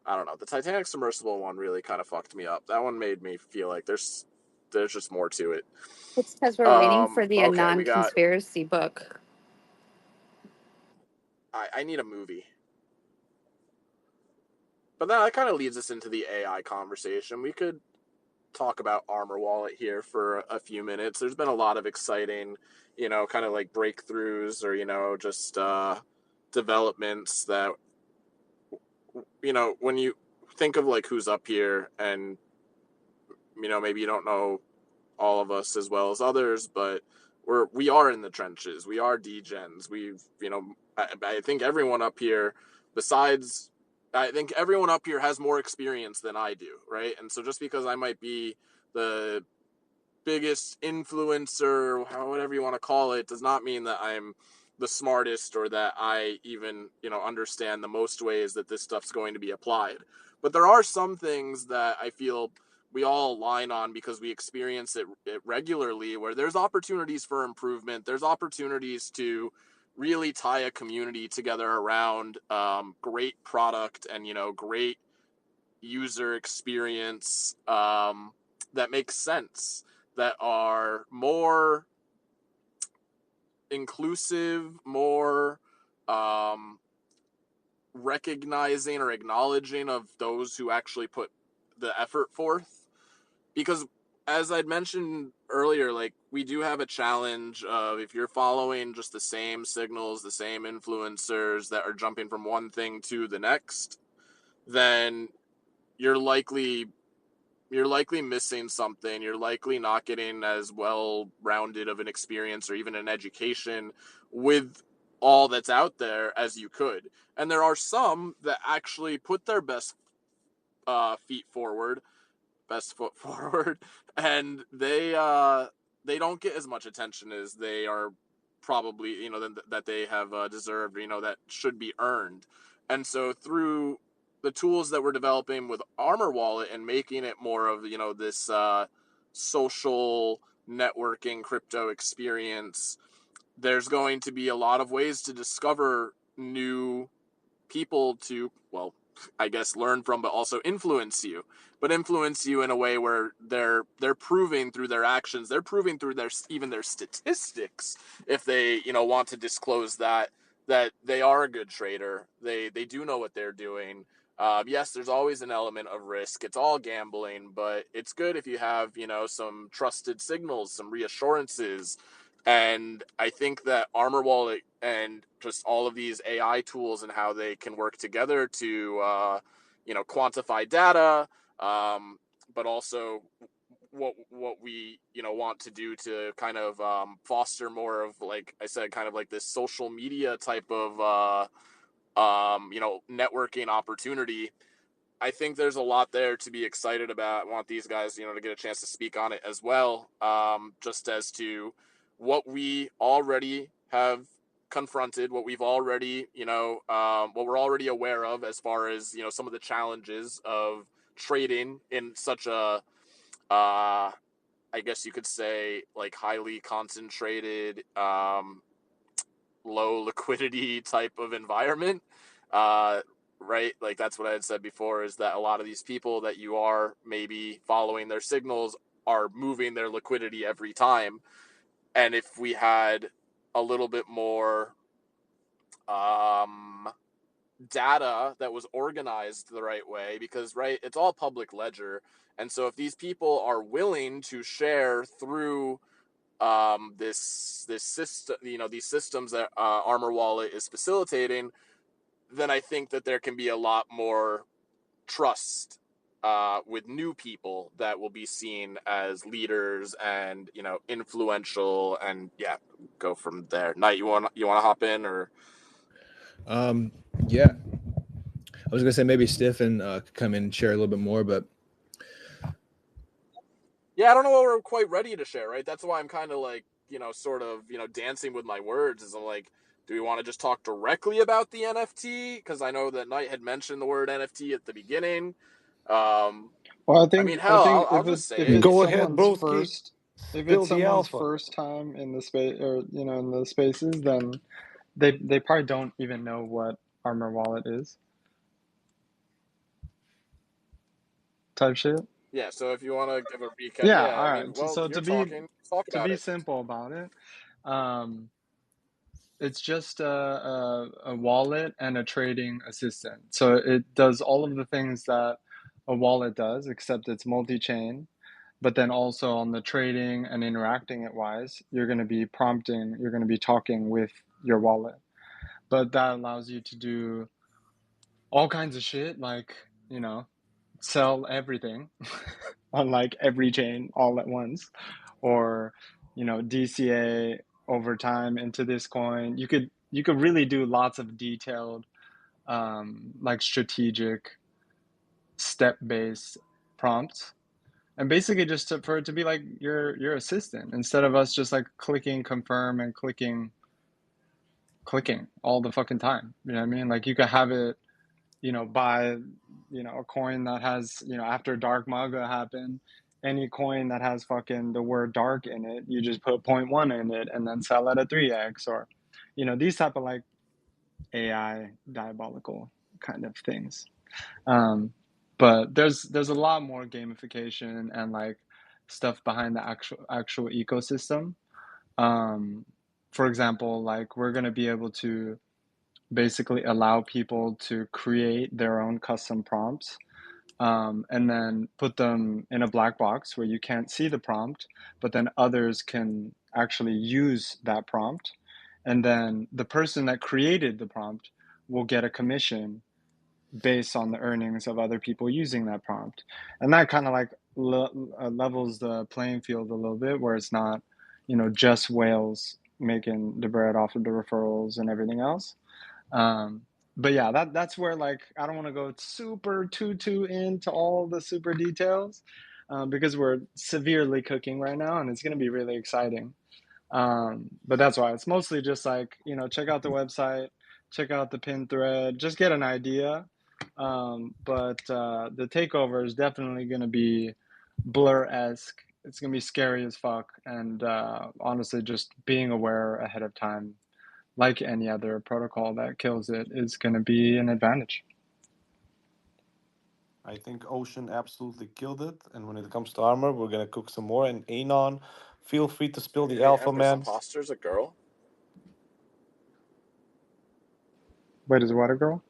Speaker 4: I don't know. The Titanic submersible one really kind of fucked me up. That one made me feel like there's just more to it.
Speaker 7: It's because we're waiting for the
Speaker 4: Okay, we got.
Speaker 7: non-conspiracy book.
Speaker 4: I need a movie. But that kind of leads us into the AI conversation. We could talk about Armor Wallet here for a few minutes. There's been a lot of exciting, kind of like breakthroughs or, just developments that, when you think of like who's up here, and, maybe you don't know all of us as well as others, but we are in the trenches. We are degens. I think everyone up here, I think everyone up here has more experience than I do, right? And so just because I might be the biggest influencer, whatever you want to call it, does not mean that I'm the smartest or that I even, understand the most ways that this stuff's going to be applied. But there are some things that I feel we all align on because we experience it regularly, where there's opportunities for improvement. There's opportunities to really tie a community together around great product and, great user experience that makes sense, that are more inclusive, more recognizing or acknowledging of those who actually put the effort forth. Because as I'd mentioned earlier, like, we do have a challenge of, if you're following just the same signals, the same influencers that are jumping from one thing to the next, then you're likely missing something. You're likely not getting as well-rounded of an experience or even an education with all that's out there as you could. And there are some that actually put their best foot forward, and they don't get as much attention as they are probably, that they have deserved, that should be earned. And so through the tools that we're developing with Armor Wallet and making it more of, this social networking crypto experience, there's going to be a lot of ways to discover new people to, well, I guess learn from, but also influence you in a way where they're proving through their actions, they're proving through their statistics, if they want to disclose that they are a good trader, they do know what they're doing. Yes, there's always an element of risk. It's all gambling, but it's good if you have some trusted signals, some reassurances. And I think that Armor Wallet and just all of these AI tools and how they can work together to, quantify data, but also what we want to do to kind of foster more of, like I said, kind of like this social media type of networking opportunity. I think there's a lot there to be excited about. I want these guys, to get a chance to speak on it as well, just as to what we already have confronted, what we've already, what we're already aware of as far as, some of the challenges of trading in such a, I guess you could say, like, highly concentrated, low liquidity type of environment. Right? Like, that's what I had said before, is that a lot of these people that you are maybe following their signals are moving their liquidity every time. And if we had a little bit more data that was organized the right way, because, right, it's all public ledger. And so if these people are willing to share through this system, these systems that Armor Wallet is facilitating, then I think that there can be a lot more trust with new people that will be seen as leaders and influential, and go from there. Knight, you want to hop in, or?
Speaker 3: Yeah, I was gonna say maybe Stefan could come in and share a little bit more, but
Speaker 4: I don't know what we're quite ready to share, right? That's why I'm kind of like, sort of, dancing with my words, is I'm like, do we want to just talk directly about the NFT? Because I know that Knight had mentioned the word NFT at the beginning.
Speaker 5: Well, I
Speaker 4: I
Speaker 5: think
Speaker 4: mean, hell, I'll
Speaker 5: if
Speaker 4: just say
Speaker 5: if
Speaker 4: it.
Speaker 5: it's
Speaker 6: Go ahead,
Speaker 5: someone's
Speaker 6: broski.
Speaker 5: first, if
Speaker 6: Spill
Speaker 5: it's
Speaker 6: the
Speaker 5: someone's
Speaker 6: alpha.
Speaker 5: first time in the space, or in the spaces, then they probably don't even know what Armor Wallet is. Type shit.
Speaker 4: Yeah, so if you want to give a recap,
Speaker 5: Yeah, all
Speaker 4: I
Speaker 5: right.
Speaker 4: mean, well,
Speaker 5: So
Speaker 4: you're talking, talk
Speaker 5: to
Speaker 4: about
Speaker 5: be
Speaker 4: it.
Speaker 5: simple about it, it's just a wallet and a trading assistant. So it does all of the things that a wallet does, except it's multi-chain. But then also on the trading and interacting it wise, you're going to be prompting, you're going to be talking with your wallet. But that allows you to do all kinds of shit, like, sell everything on like every chain all at once, or DCA over time into this coin. You could really do lots of detailed, like strategic step-based prompts, and basically just for it to be like your assistant, instead of us just like clicking confirm and clicking all the fucking time. You know what I mean? Like, you could have it, buy, a coin that has, after dark maga happened, any coin that has fucking the word dark in it, you just put 0.1 in it and then sell at a 3x, or, these type of like AI diabolical kind of things. But there's a lot more gamification and like stuff behind the actual ecosystem. For example, like, we're going to be able to basically allow people to create their own custom prompts, and then put them in a black box where you can't see the prompt, but then others can actually use that prompt. And then the person that created the prompt will get a commission based on the earnings of other people using that prompt. And that kind of like levels the playing field a little bit, where it's not, just whales making the bread off of the referrals and everything else. But yeah, that's where, like, I don't want to go super too into all the super details, because we're severely cooking right now, and it's going to be really exciting. But that's why it's mostly just like, check out the website, check out the pin thread, just get an idea. But the takeover is definitely going to be Blur-esque. It's going to be scary as fuck, and honestly, just being aware ahead of time, like any other protocol that kills it, is going to be an advantage.
Speaker 6: I think Ocean absolutely killed it. And when it comes to armor, we're gonna cook some more. And Anon, feel free to spill the
Speaker 4: Hey,
Speaker 6: alpha,
Speaker 4: Empress,
Speaker 6: man.
Speaker 4: imposter's a girl?
Speaker 5: Wait, is what a girl?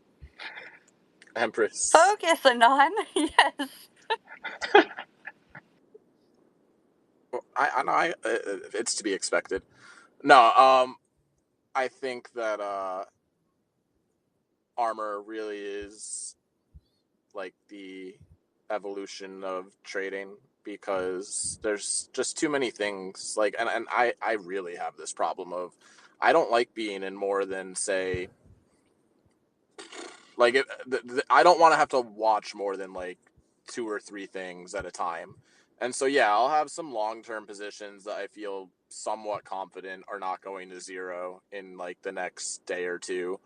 Speaker 4: Empress.
Speaker 7: Focus, Anon. Yes.
Speaker 4: I know, it's to be expected. No, I think that Armor really is like the evolution of trading, because there's just too many things. Like, and I really have this problem of, I don't like being in more than, say, like, I don't want to have to watch more than like 2 or 3 things at a time. And so, yeah, I'll have some long-term positions that I feel somewhat confident are not going to zero in like the next day or two.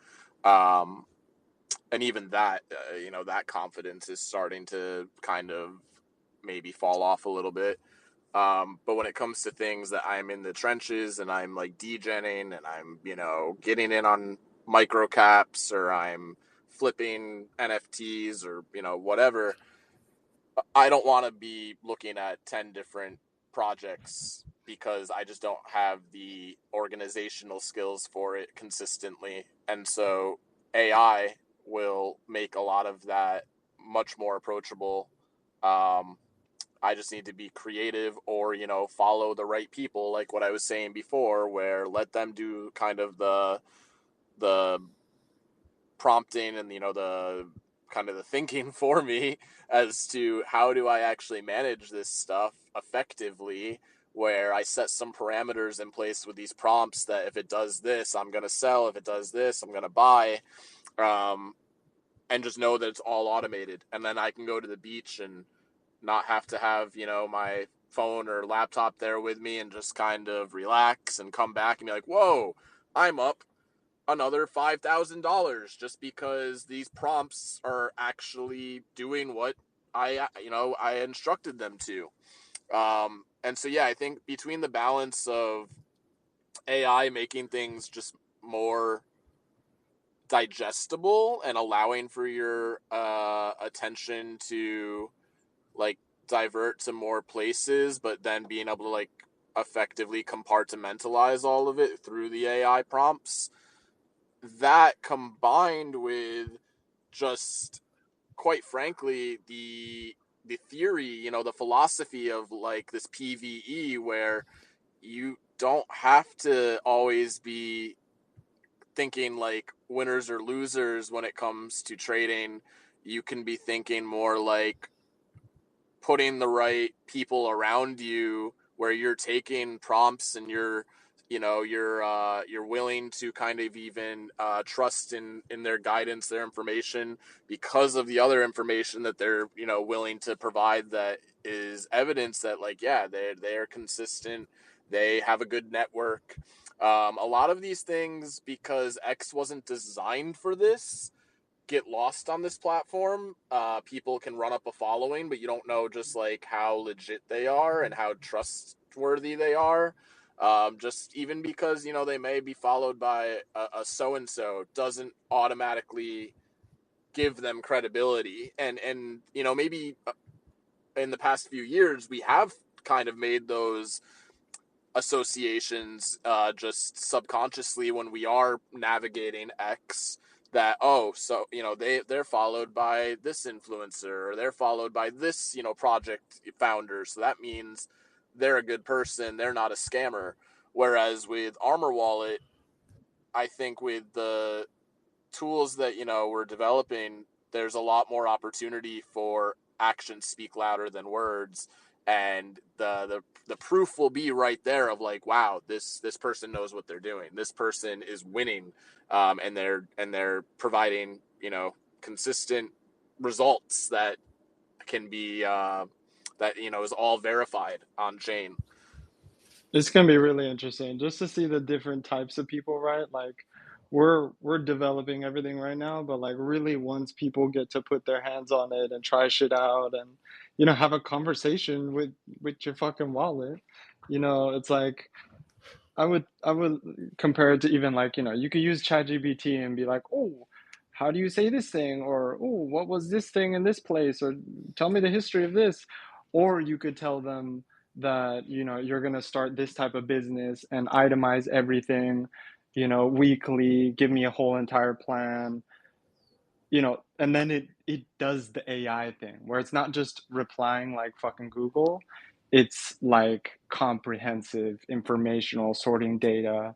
Speaker 4: And even that, that confidence is starting to kind of maybe fall off a little bit. But when it comes to things that I'm in the trenches and I'm like degenning and I'm, getting in on micro caps, or I'm flipping NFTs, or, whatever, I don't want to be looking at 10 different projects, because I just don't have the organizational skills for it consistently. And so AI will make a lot of that much more approachable. I just need to be creative, or, follow the right people, like what I was saying before, where let them do kind of the prompting and, the kind of the thinking for me as to how do I actually manage this stuff effectively, where I set some parameters in place with these prompts that if it does this, I'm going to sell. If it does this, I'm going to buy. And just know that it's all automated. And then I can go to the beach and not have to have, my phone or laptop there with me, and just kind of relax and come back and be like, whoa, I'm up another $5,000 just because these prompts are actually doing what I instructed them to. And so, yeah, I think between the balance of AI making things just more digestible and allowing for your attention to like divert to more places, but then being able to like effectively compartmentalize all of it through the AI prompts, that combined with just, quite frankly, the theory, the philosophy of like this PvE, where you don't have to always be thinking like winners or losers when it comes to trading. You can be thinking more like putting the right people around you, where you're taking prompts and you're willing to kind of even trust in their guidance, their information, because of the other information that they're willing to provide, that is evidence that, like, yeah, they're consistent, they have a good network. A lot of these things, because X wasn't designed for this, get lost on this platform. People can run up a following, but you don't know just like how legit they are and how trustworthy they are. Just even because they may be followed by a so-and-so doesn't automatically give them credibility. And maybe in the past few years we have kind of made those associations just subconsciously when we are navigating X, that so they're followed by this influencer, or they're followed by this project founder, so that means they're a good person, they're not a scammer. Whereas with Armor Wallet, I think with the tools that we're developing, there's a lot more opportunity for actions speak louder than words, and the proof will be right there of like, wow, this person knows what they're doing, this person is winning, and they're providing consistent results that can be that is all verified on chain.
Speaker 5: It's gonna be really interesting just to see the different types of people, right? Like we're developing everything right now, but like really once people get to put their hands on it and try shit out and have a conversation with your fucking wallet, it's like I would compare it to even like, you could use ChatGPT and be like, oh, how do you say this thing? Or oh, what was this thing in this place? Or tell me the history of this. Or you could tell them that, you're gonna start this type of business and itemize everything, weekly, give me a whole entire plan, and then it does the AI thing where it's not just replying like fucking Google, it's like comprehensive, informational, sorting data.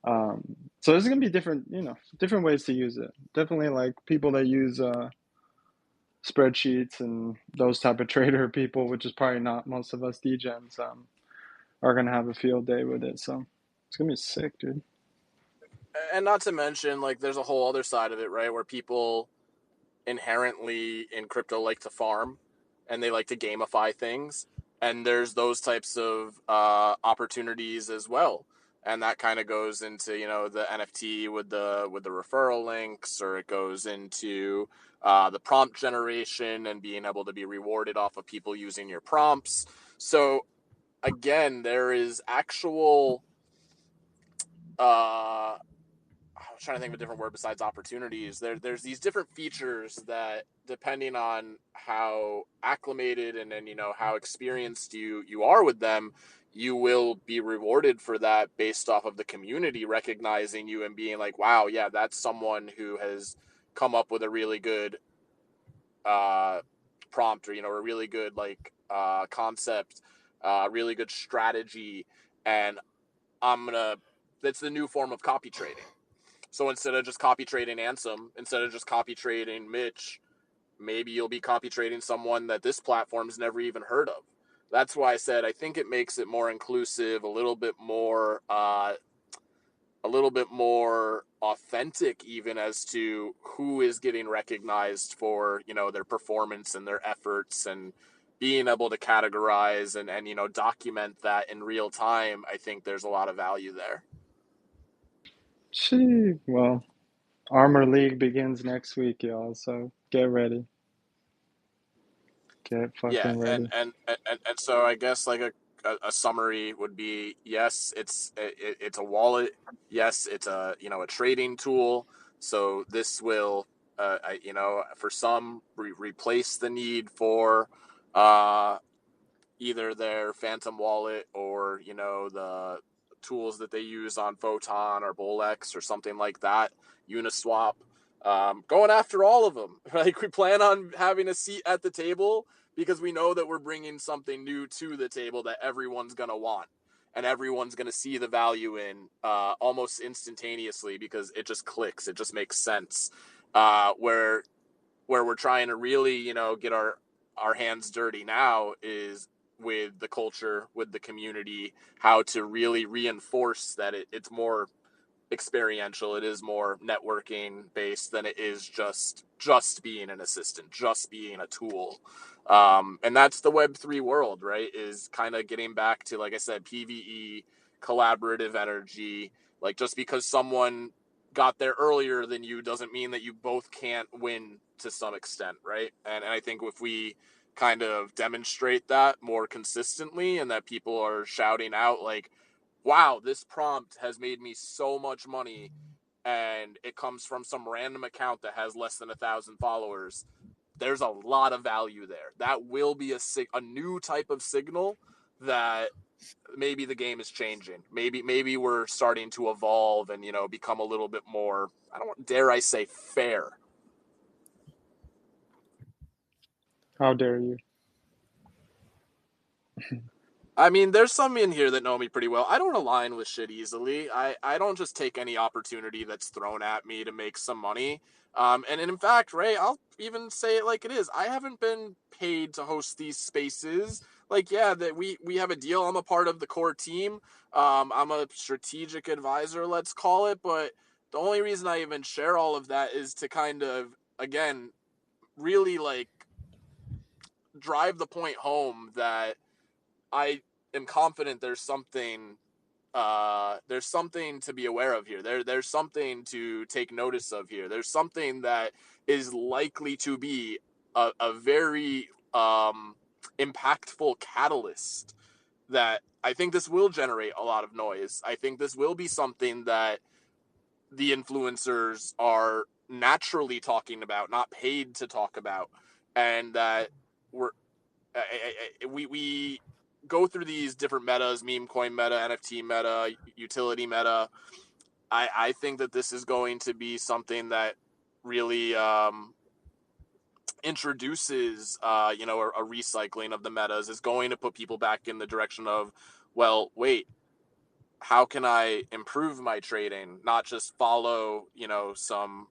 Speaker 5: So there's gonna be different, different ways to use it. Definitely like people that use spreadsheets and those type of trader people, which is probably not most of us degens, are gonna have a field day with it. So it's gonna be sick, dude.
Speaker 4: And not to mention, like, there's a whole other side of it, right, where people inherently in crypto like to farm and they like to gamify things, and there's those types of opportunities as well, and that kind of goes into the NFT with the referral links, or it goes into the prompt generation and being able to be rewarded off of people using your prompts. So again, there is actual I was trying to think of a different word besides opportunities. There's these different features that, depending on how acclimated and then how experienced you are with them, you will be rewarded for that based off of the community recognizing you and being like, wow, yeah, that's someone who has come up with a really good prompt, or a really good concept, really good strategy, and that's the new form of copy trading. So instead of just copy trading Ansem, instead of just copy trading Mitch, maybe you'll be copy trading someone that this platform's never even heard of. That's why I said I think it makes it more inclusive, a little bit more authentic, even as to who is getting recognized for their performance and their efforts, and being able to categorize and document that in real time. I think there's a lot of value there.
Speaker 5: Gee, well, Armor League begins next week, y'all. So get ready. Get
Speaker 4: Yeah,
Speaker 5: fucking ready.
Speaker 4: and so I guess like a summary would be, yes, it's a wallet. Yes, it's a trading tool. So this will for some replace the need for either their Phantom wallet, or the tools that they use on Photon or Bolex or something like that, Uniswap. Going after all of them. Like, we plan on having a seat at the table because we know that we're bringing something new to the table that everyone's going to want, and everyone's going to see the value in almost instantaneously, because it just clicks. It just makes sense. Where we're trying to really, get our hands dirty now is with the culture, with the community, how to really reinforce that it's more experiential, it is more networking based than it is just being an assistant, just being a tool. And that's the Web3 world, right? Is kind of getting back to, like I said, PvE, collaborative energy. Like, just because someone got there earlier than you doesn't mean that you both can't win to some extent, right? And I think if we kind of demonstrate that more consistently, and that people are shouting out like, wow, this prompt has made me so much money, and it comes from some random account that has less than 1,000 followers, there's a lot of value there. That will be a new type of signal that maybe the game is changing. Maybe we're starting to evolve and become a little bit more, dare I say, fair.
Speaker 5: How dare you?
Speaker 4: I mean, there's some in here that know me pretty well. I don't align with shit easily. I don't just take any opportunity that's thrown at me to make some money. And in fact, Ray, I'll even say it like it is. I haven't been paid to host these spaces. Like, yeah, that we have a deal. I'm a part of the core team. I'm a strategic advisor, let's call it. But the only reason I even share all of that is to kind of, again, really like drive the point home that I am confident there's something to be aware of here. There's something to take notice of here. There's something that is likely to be a very impactful catalyst, that I think this will generate a lot of noise. I think this will be something that the influencers are naturally talking about, not paid to talk about, and that we go through these different metas: meme coin meta, NFT meta, utility meta. I think that this is going to be something that really introduces a recycling of the metas, is going to put people back in the direction of, well, wait, how can I improve my trading, not just follow some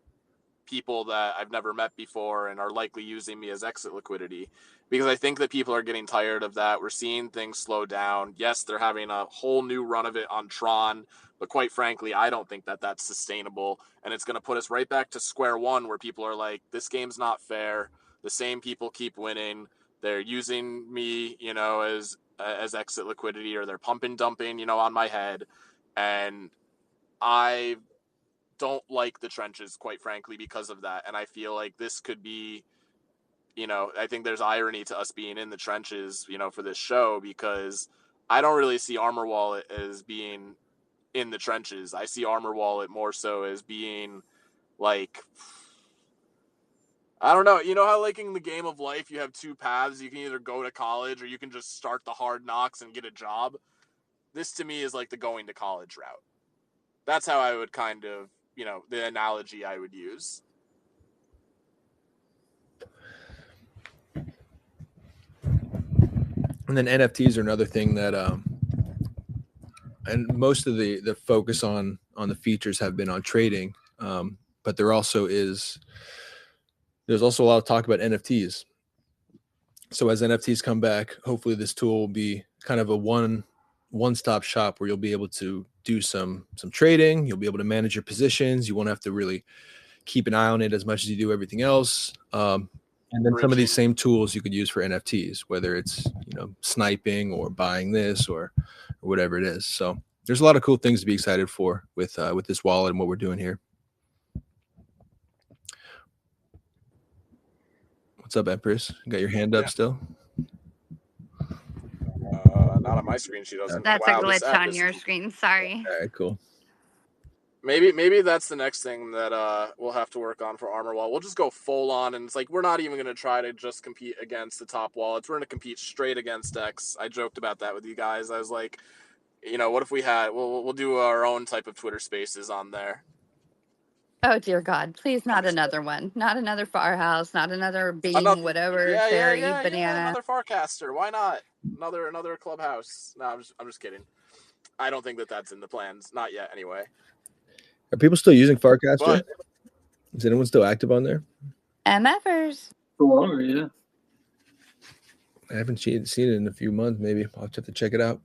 Speaker 4: people that I've never met before and are likely using me as exit liquidity, because I think that people are getting tired of that. We're seeing things slow down. Yes, they're having a whole new run of it on Tron, but quite frankly, I don't think that that's sustainable, and it's going to put us right back to square one, where people are like, this game's not fair. The same people keep winning. They're using me, as exit liquidity, or they're pump and dumping, on my head. And I don't like the trenches, quite frankly, because of that. And I feel like this could be, I think there's irony to us being in the trenches, for this show, because I don't really see Armor Wallet as being in the trenches. I see Armor Wallet more so as being like, I don't know. You know how, like, in the game of life, you have two paths. You can either go to college or you can just start the hard knocks and get a job. This, to me, is like the going to college route. That's how I would kind of, the analogy I would use.
Speaker 3: And then NFTs are another thing that, and most of the focus on the features have been on trading, but there's also a lot of talk about NFTs. So as NFTs come back, hopefully this tool will be kind of a one-stop shop where you'll be able to do some trading. You'll be able to manage your positions. You won't have to really keep an eye on it as much as you do everything else. And then some of these same tools you could use for NFTs, whether it's sniping or buying this or whatever it is. So there's a lot of cool things to be excited for with this wallet and what we're doing here. What's up, Empress? You got your hand up still?
Speaker 4: Not on my screen. She doesn't.
Speaker 7: That's
Speaker 4: wow,
Speaker 7: a glitch on your screen. Sorry.
Speaker 3: All right, cool.
Speaker 4: Maybe that's the next thing that we'll have to work on for Armor Wallet. We'll just go full on, and it's like we're not even going to try to just compete against the top wallets. We're going to compete straight against X. I joked about that with you guys. I was like, what if we'll do our own type of Twitter Spaces on there.
Speaker 7: Oh dear God! Please, not another one. Not another Farhouse. Not another Beam. Whatever. Fairy banana.
Speaker 4: Yeah, another Farcaster. Why not? Another Clubhouse. No, I'm just kidding. I don't think that that's in the plans. Not yet, anyway.
Speaker 3: Are people still using Farcaster? Is anyone still active on there?
Speaker 7: MFers.
Speaker 10: Oh, yeah.
Speaker 3: I haven't seen it in a few months. Maybe I'll have to check it out.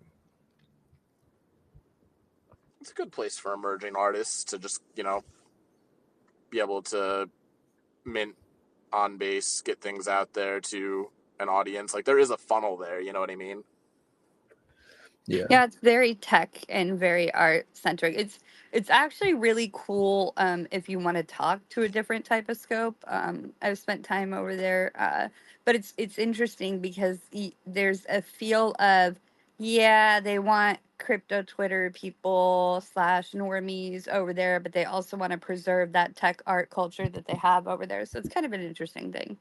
Speaker 4: It's a good place for emerging artists to just, be able to mint on base, get things out there to an audience. Like, there is a funnel there, you know what I mean?
Speaker 7: Yeah, it's very tech and very art centric. It's actually really cool if you want to talk to a different type of scope. I've spent time over there, but it's interesting because there's a feel of they want crypto Twitter people / normies over there, but they also want to preserve that tech art culture that they have over there. So it's kind of an interesting thing.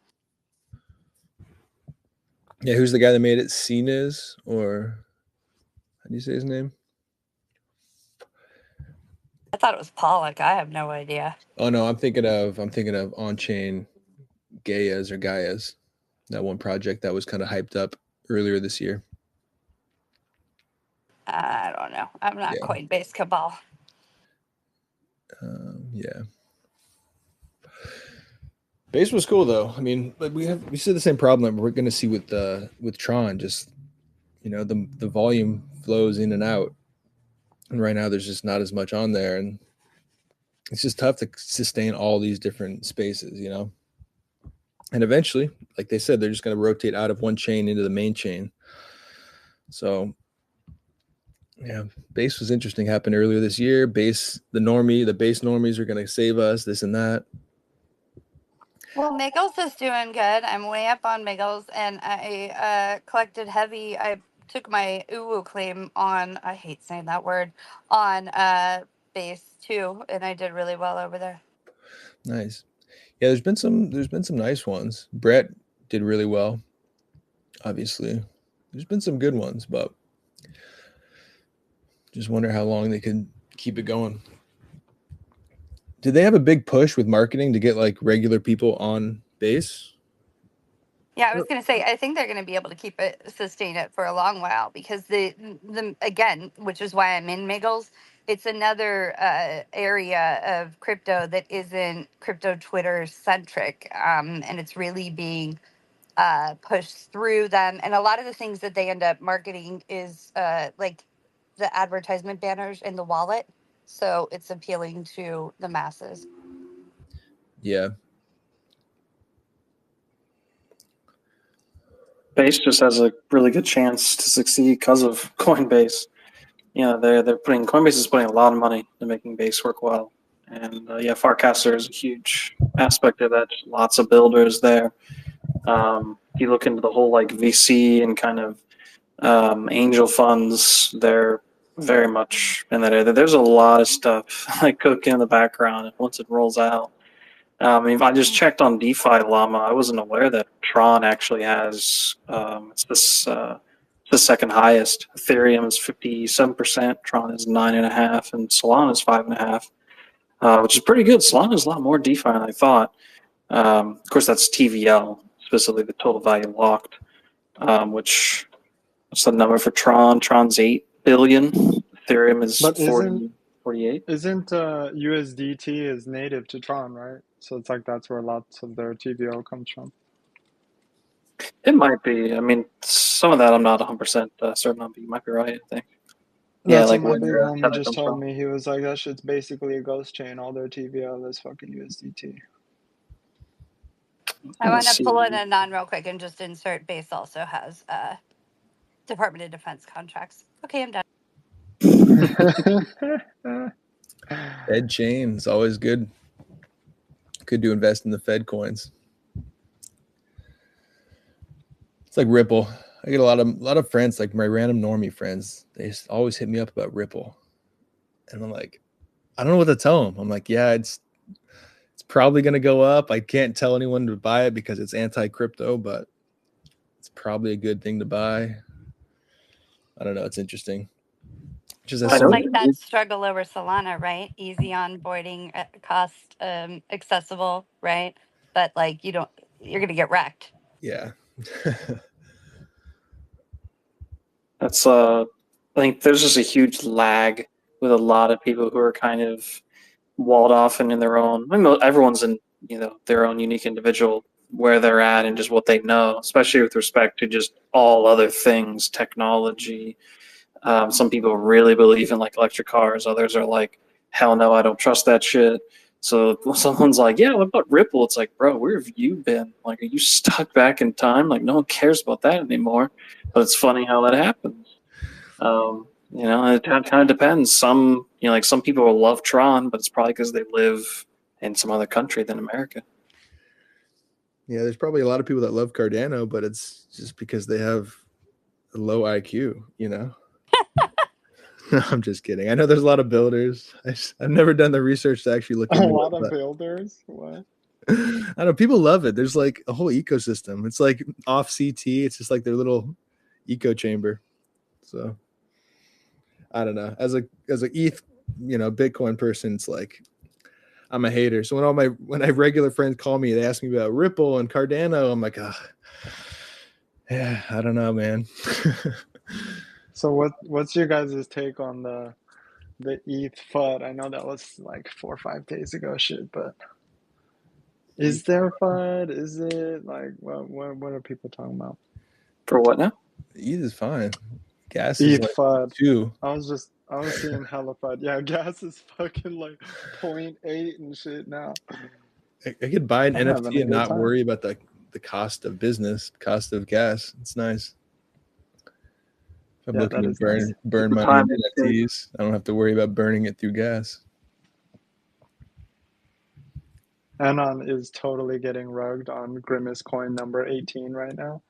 Speaker 3: Yeah, who's the guy that made it? Cines, or how do you say his name?
Speaker 7: I thought it was Pollock. I have no idea.
Speaker 3: Oh no, I'm thinking of on-chain Gaias or Gaias. That one project that was kind of hyped up earlier this year.
Speaker 7: I don't know. I'm not Coinbase cabal.
Speaker 3: Yeah. Base was cool though. I mean, but we see the same problem that we're going to see with Tron. Just the volume flows in and out, and right now there's just not as much on there, and it's just tough to sustain all these different spaces, And eventually, like they said, they're just going to rotate out of one chain into the main chain. So, yeah, base was interesting. Happened earlier this year. The base normies are going to save us. This and that.
Speaker 7: Well, Miggles is doing good. I'm way up on Miggles, and I collected heavy. I took my Uwu claim on, I hate saying that word, on base too, and I did really well over there.
Speaker 3: Nice. Yeah, there's been some nice ones. Brett did really well. Obviously, there's been some good ones, but just wonder how long they could keep it going. Did they have a big push with marketing to get like regular people on base?
Speaker 7: Yeah, I was going to say, I think they're going to be able to sustain it for a long while because the again, which is why I'm in Miggles, it's another area of crypto that isn't crypto Twitter centric, and it's really being pushed through them. And a lot of the things that they end up marketing is like the advertisement banners in the wallet, so it's appealing to the masses.
Speaker 3: Yeah.
Speaker 9: Base just has a really good chance to succeed because of Coinbase. You know, Coinbase is putting a lot of money into making Base work well, and Farcaster is a huge aspect of that. Just lots of builders there. If you look into the whole like VC and kind of angel funds, they're very much in that area. There's a lot of stuff like cooking in the background, and once it rolls out. I just checked on DeFi Llama. I wasn't aware that Tron actually has it's the second highest. Ethereum is 57%, Tron is 9.5%, and Solana is 5.5%, which is pretty good. Solana is a lot more DeFi than I thought. Of course, that's TVL, specifically the total value locked. What's the number for Tron? Tron's 8 billion. Ethereum is
Speaker 5: But
Speaker 9: 48.
Speaker 5: isn't USDT is native to Tron, right? So it's like that's where lots of their TVO comes from.
Speaker 9: It might be. I mean, some of that I'm not 100% certain on, but you might be right, I think. Yeah,
Speaker 5: That's
Speaker 9: like
Speaker 5: what my
Speaker 9: where
Speaker 5: big homie
Speaker 9: that
Speaker 5: just
Speaker 9: comes
Speaker 5: told
Speaker 9: from.
Speaker 5: me. He was like, that shit's basically a ghost chain. All their TVL is fucking USDT.
Speaker 7: I want
Speaker 9: Let's
Speaker 7: to
Speaker 9: see.
Speaker 7: pull in a non real quick and just insert Base also has Department of Defense contracts. Okay, I'm done.
Speaker 3: Fed chain is always good. Good to invest in the Fed coins. It's like Ripple. I get a lot of friends, like my random normie friends. They just always hit me up about Ripple, and I'm like, I don't know what to tell them. I'm like, yeah, it's probably going to go up. I can't tell anyone to buy it because it's anti-crypto, but it's probably a good thing to buy. I don't know. It's interesting. Just
Speaker 7: Well,
Speaker 3: as
Speaker 7: it's
Speaker 3: so
Speaker 7: like that struggle over Solana, right? Easy onboarding, cost accessible, right? But like you're gonna get wrecked.
Speaker 3: yeah.
Speaker 9: That's I think there's just a huge lag with a lot of people who are kind of walled off and in their own. I mean, everyone's in their own unique individual where they're at and just what they know, especially with respect to just all other things, technology. Some people really believe in like electric cars. Others are like, hell no, I don't trust that shit. So when someone's like, yeah, what about Ripple? It's like, bro, where have you been? Like, are you stuck back in time? Like, no one cares about that anymore. But it's funny how that happens. It kind of depends. Some people will love Tron, but it's probably because they live in some other country than America.
Speaker 3: Yeah, there's probably a lot of people that love Cardano, but it's just because they have a low IQ, I'm just kidding. I know there's a lot of builders. I've never done the research to actually look
Speaker 5: A
Speaker 3: into
Speaker 5: lot
Speaker 3: it.
Speaker 5: of builders? What?
Speaker 3: I don't know. People love it. There's like a whole ecosystem. It's like off CT. It's just like their little eco chamber. So I don't know. As a ETH, Bitcoin person, it's like I'm a hater. So when I regular friends call me, they ask me about Ripple and Cardano. I'm like, yeah, I don't know, man.
Speaker 5: So what's your guys' take on the ETH FUD? I know that was like 4 or 5 days ago shit, but is there FUD? Is it like what are people talking about?
Speaker 9: For what now?
Speaker 3: ETH is fine. Gas
Speaker 5: ETH
Speaker 3: is like
Speaker 5: FUD.
Speaker 3: 2.
Speaker 5: I was seeing hella FUD. Yeah, gas is fucking like 0.8 and shit now.
Speaker 3: I could buy an
Speaker 5: I'm having
Speaker 3: NFT
Speaker 5: a
Speaker 3: and
Speaker 5: good
Speaker 3: not
Speaker 5: time.
Speaker 3: worry about the cost of business, cost of gas. It's nice. If I'm looking to burn money in NFTs, I don't have to worry about burning it through gas.
Speaker 5: Anon is totally getting rugged on Grimace coin number 18 right now.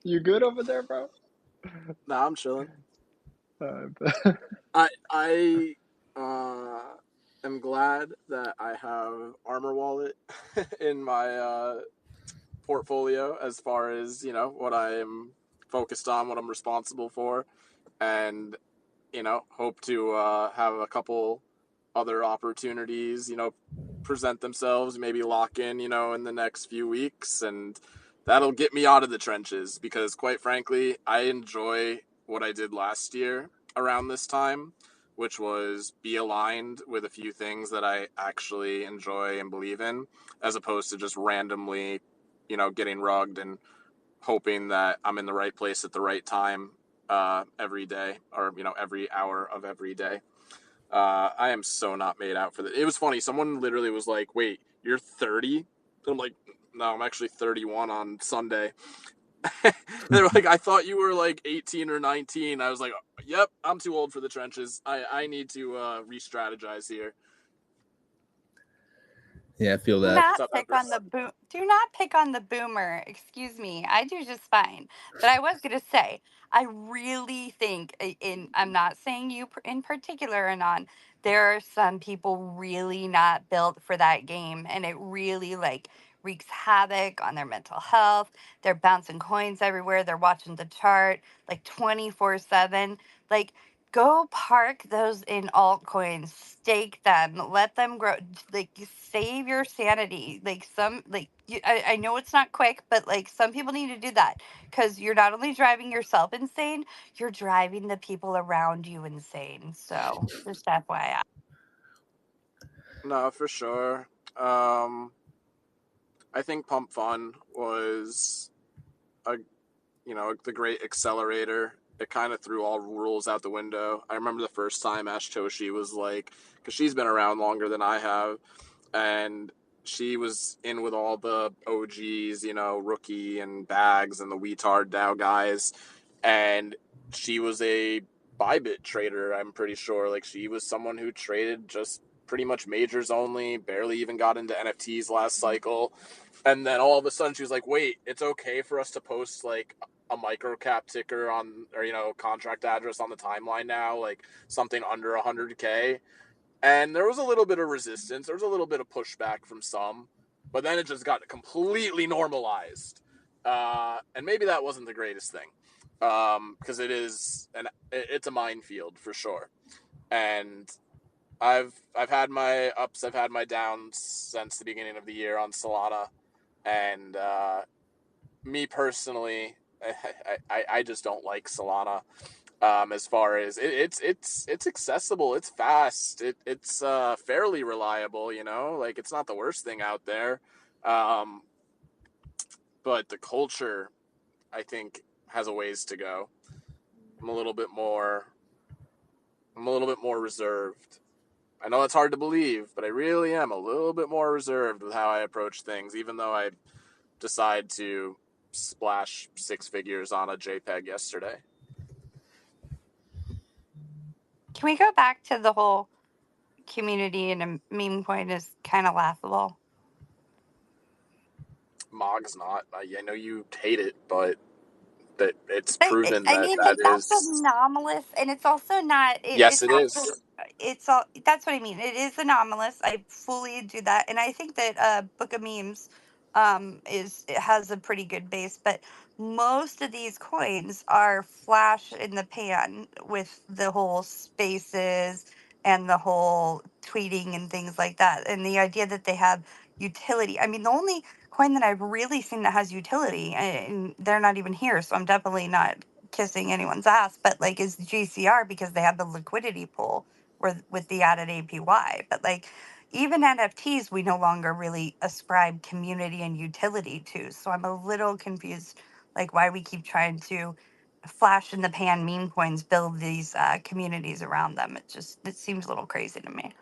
Speaker 5: You good over there, bro?
Speaker 4: Nah, I'm chilling.
Speaker 5: Uh,
Speaker 4: I am glad that I have Armor Wallet in my portfolio as far as what I am focused on, what I'm responsible for, and hope to have a couple other opportunities present themselves, maybe lock in in the next few weeks, and that'll get me out of the trenches, because quite frankly I enjoy what I did last year around this time, which was be aligned with a few things that I actually enjoy and believe in, as opposed to just randomly, getting rugged and hoping that I'm in the right place at the right time every day, or every hour of every day. I am so not made out for that. It was funny. Someone literally was like, "Wait, you're 30?" And I'm like, "No, I'm actually 31 on Sunday." They were like, "I thought you were like 18 or 19." I was like, "Yep, I'm too old for the trenches. I need to re-strategize here."
Speaker 3: Yeah, I feel
Speaker 7: Do
Speaker 3: that.
Speaker 7: not
Speaker 4: What's up,
Speaker 7: pick on
Speaker 4: Empress?
Speaker 7: the Do not pick on the boomer. Excuse me. I do just fine. But I was gonna say, I really think, I'm not saying you in particular, Anon. There are some people really not built for that game, and it really like wreaks havoc on their mental health. They're bouncing coins everywhere. They're watching the chart like 24/7. Like, go park those in altcoins, stake them, let them grow. Like, save your sanity. Like, I know it's not quick, but like some people need to do that, because you're not only driving yourself insane, you're driving the people around you insane. So just FYI.
Speaker 4: No, for sure. I think Pump Fun was a the great accelerator. It kind of threw all rules out the window. I remember the first time Ash Toshi was like, because she's been around longer than I have, and she was in with all the OGs, Rookie and Bags and the Weetard DAO guys, and she was a Bybit trader, I'm pretty sure. Like, she was someone who traded just pretty much majors only, barely even got into NFTs last cycle. And then all of a sudden she was like, wait, it's okay for us to post like a microcap ticker on, or contract address on the timeline now, like something under 100K. And there was a little bit of resistance, there was a little bit of pushback from some, but then it just got completely normalized. And maybe that wasn't the greatest thing, because it's a minefield for sure. And I've had my ups, I've had my downs since the beginning of the year on Solana, and me personally, I just don't like Solana. As far as it's accessible, it's fast, it's fairly reliable. Like, it's not the worst thing out there, um, but the culture, I think, has a ways to go. I'm a little bit more reserved. I know that's hard to believe, but I really am a little bit more reserved with how I approach things, even though I decide to splash 6 figures on a JPEG yesterday.
Speaker 7: Can we go back to the whole community and a meme coin is kind of laughable?
Speaker 4: Mog's not. I know you hate it, but that it's
Speaker 7: I,
Speaker 4: proven
Speaker 7: I
Speaker 4: that
Speaker 7: mean,
Speaker 4: that
Speaker 7: but that's
Speaker 4: is.
Speaker 7: anomalous, and it's also not.
Speaker 4: Yes,
Speaker 7: It's
Speaker 4: it
Speaker 7: also,
Speaker 4: is.
Speaker 7: it's all. That's what I mean. It is anomalous. I fully do that, and I think that Book of Memes, it has a pretty good base, but most of these coins are flash in the pan with the whole spaces and the whole tweeting and things like that, and the idea that they have utility. I mean, the only coin that I've really seen that has utility, and they're not even here, so I'm definitely not kissing anyone's ass, but like, is GCR, because they have the liquidity pool with the added APY. But like, even NFTs, we no longer really ascribe community and utility to. So I'm a little confused, like, why we keep trying to flash in the pan meme coins build these communities around them. It seems a little crazy to me.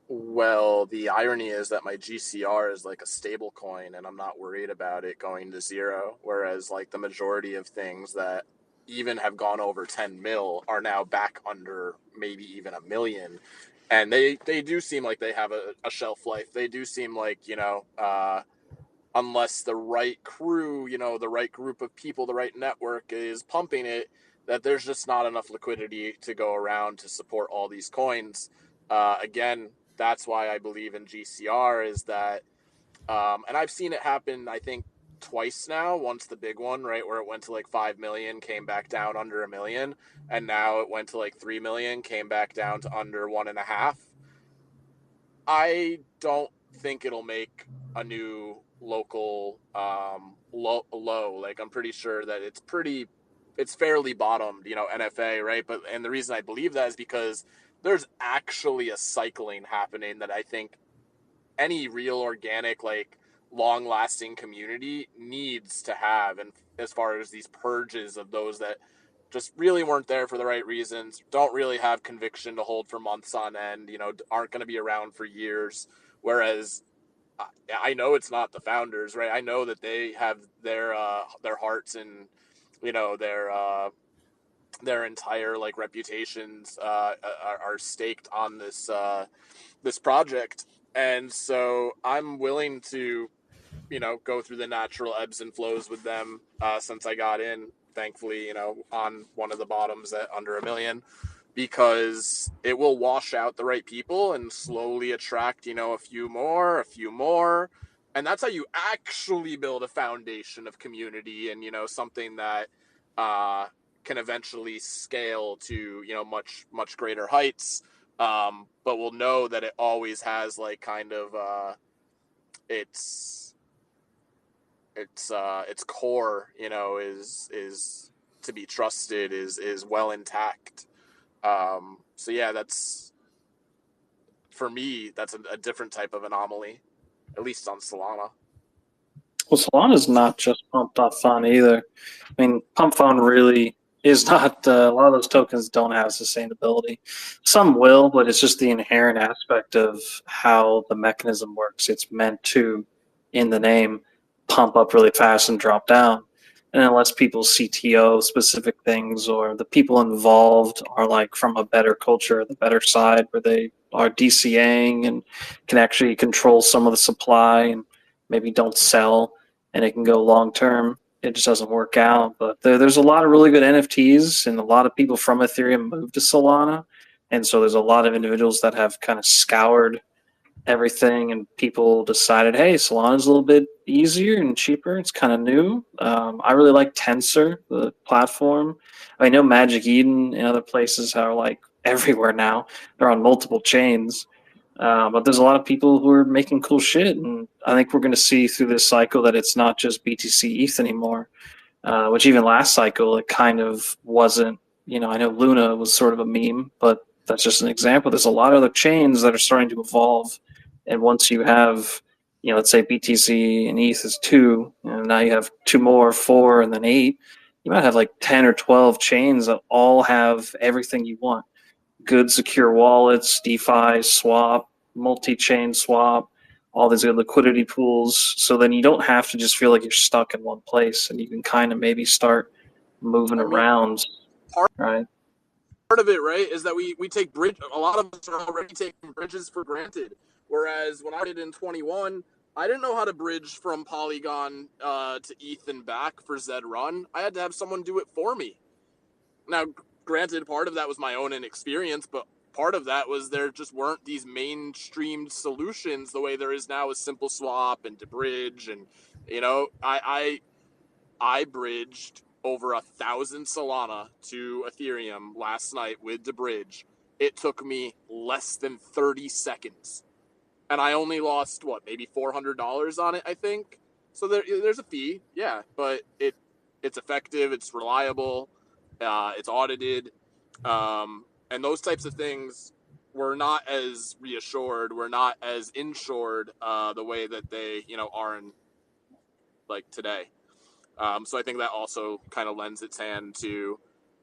Speaker 4: Well, the irony is that my GCR is like a stable coin, and I'm not worried about it going to zero. Whereas, like, the majority of things that even have gone over 10 mil are now back under maybe even a million. And they do seem like they have a shelf life. They do seem like, unless the right crew, the right group of people, the right network is pumping it, that there's just not enough liquidity to go around to support all these coins. Again, that's why I believe in GCR, is that, and I've seen it happen, I think, twice now. Once the big one, right, where it went to like 5 million, came back down under a million, and now it went to like 3 million, came back down to under 1.5. I don't think it'll make a new local low. Like, I'm pretty sure that it's pretty it's fairly bottomed, NFA, right? And the reason I believe that is because there's actually a cycling happening that I think any real organic, like long lasting community needs to have. And as far as these purges of those that just really weren't there for the right reasons, don't really have conviction to hold for months on end, aren't going to be around for years. Whereas I know it's not the founders, right? I know that they have their hearts and their entire like reputations are staked on this project, and so I'm willing to go through the natural ebbs and flows with them since I got in, thankfully, on one of the bottoms at under 1 million, because it will wash out the right people and slowly attract, a few more. And that's how you actually build a foundation of community and, something that can eventually scale to, much, much greater heights. But we'll know that it always has like kind of its core, is to be trusted, is well intact. So yeah, that's, for me, that's a different type of anomaly, at least on Solana.
Speaker 9: Well, Solana's not just pump.fun either. I mean, pump fun really is not, a lot of those tokens don't have sustainability. Some will, but it's just the inherent aspect of how the mechanism works. It's meant to, in the name, pump up really fast and drop down. And unless people CTO specific things or the people involved are like from a better culture, the better side, where they are DCAing and can actually control some of the supply and maybe don't sell, and it can go long term, it just doesn't work out. But there's a lot of really good NFTs, and a lot of people from Ethereum moved to Solana. And so there's a lot of individuals that have kind of scoured everything, and people decided, hey, Solana's a little bit easier and cheaper. It's kind of new. I really like Tensor, the platform. I know Magic Eden and other places are like everywhere now. They're on multiple chains. But there's a lot of people who are making cool shit, and I think we're going to see through this cycle that it's not just BTC ETH anymore, which even last cycle it kind of wasn't. I know Luna was sort of a meme, but that's just an example. There's a lot of other chains that are starting to evolve, and once you have, let's say BTC and ETH is 2, and now you have 2 more, 4, and then 8, you might have like 10 or 12 chains that all have everything you want. Good secure wallets, DeFi, swap, multi-chain swap, all these good liquidity pools. So then you don't have to just feel like you're stuck in one place, and you can kind of maybe start moving around, right?
Speaker 4: Part of it, right, is that we take a lot of us are already taking bridges for granted. Whereas when I did in 21, I didn't know how to bridge from Polygon to ETH and back for Zed Run. I had to have someone do it for me. Now, granted, part of that was my own inexperience, but part of that was there just weren't these mainstream solutions the way there is now with Simple Swap and to bridge. And, I bridged over 1,000 Solana to Ethereum last night with the bridge. It took me less than 30 seconds. And I only lost, maybe $400 on it, I think. So there's a fee, yeah, but it's effective, it's reliable, it's audited, and those types of things were not as reassured, we're not as insured the way that they are in like today. So I think that also kind of lends its hand to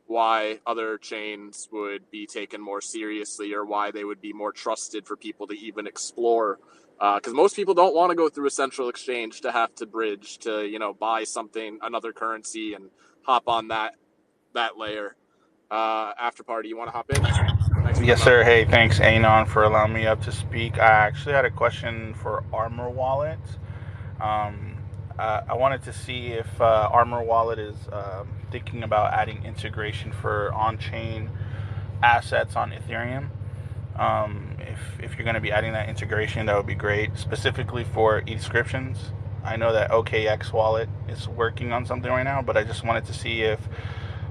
Speaker 4: why other chains would be taken more seriously, or why they would be more trusted for people to even explore. Because most people don't want to go through a central exchange to have to bridge to, buy something, another currency, and hop on that layer. After party, you want to hop in?
Speaker 10: Yes, sir. Hey, thanks, Anon, for allowing me up to speak. I actually had a question for Armor Wallet. I wanted to see if Armor Wallet is thinking about adding integration for on-chain assets on Ethereum. If you're going to be adding that integration, that would be great, specifically for e-descriptions. I know that OKX Wallet is working on something right now, but I just wanted to see if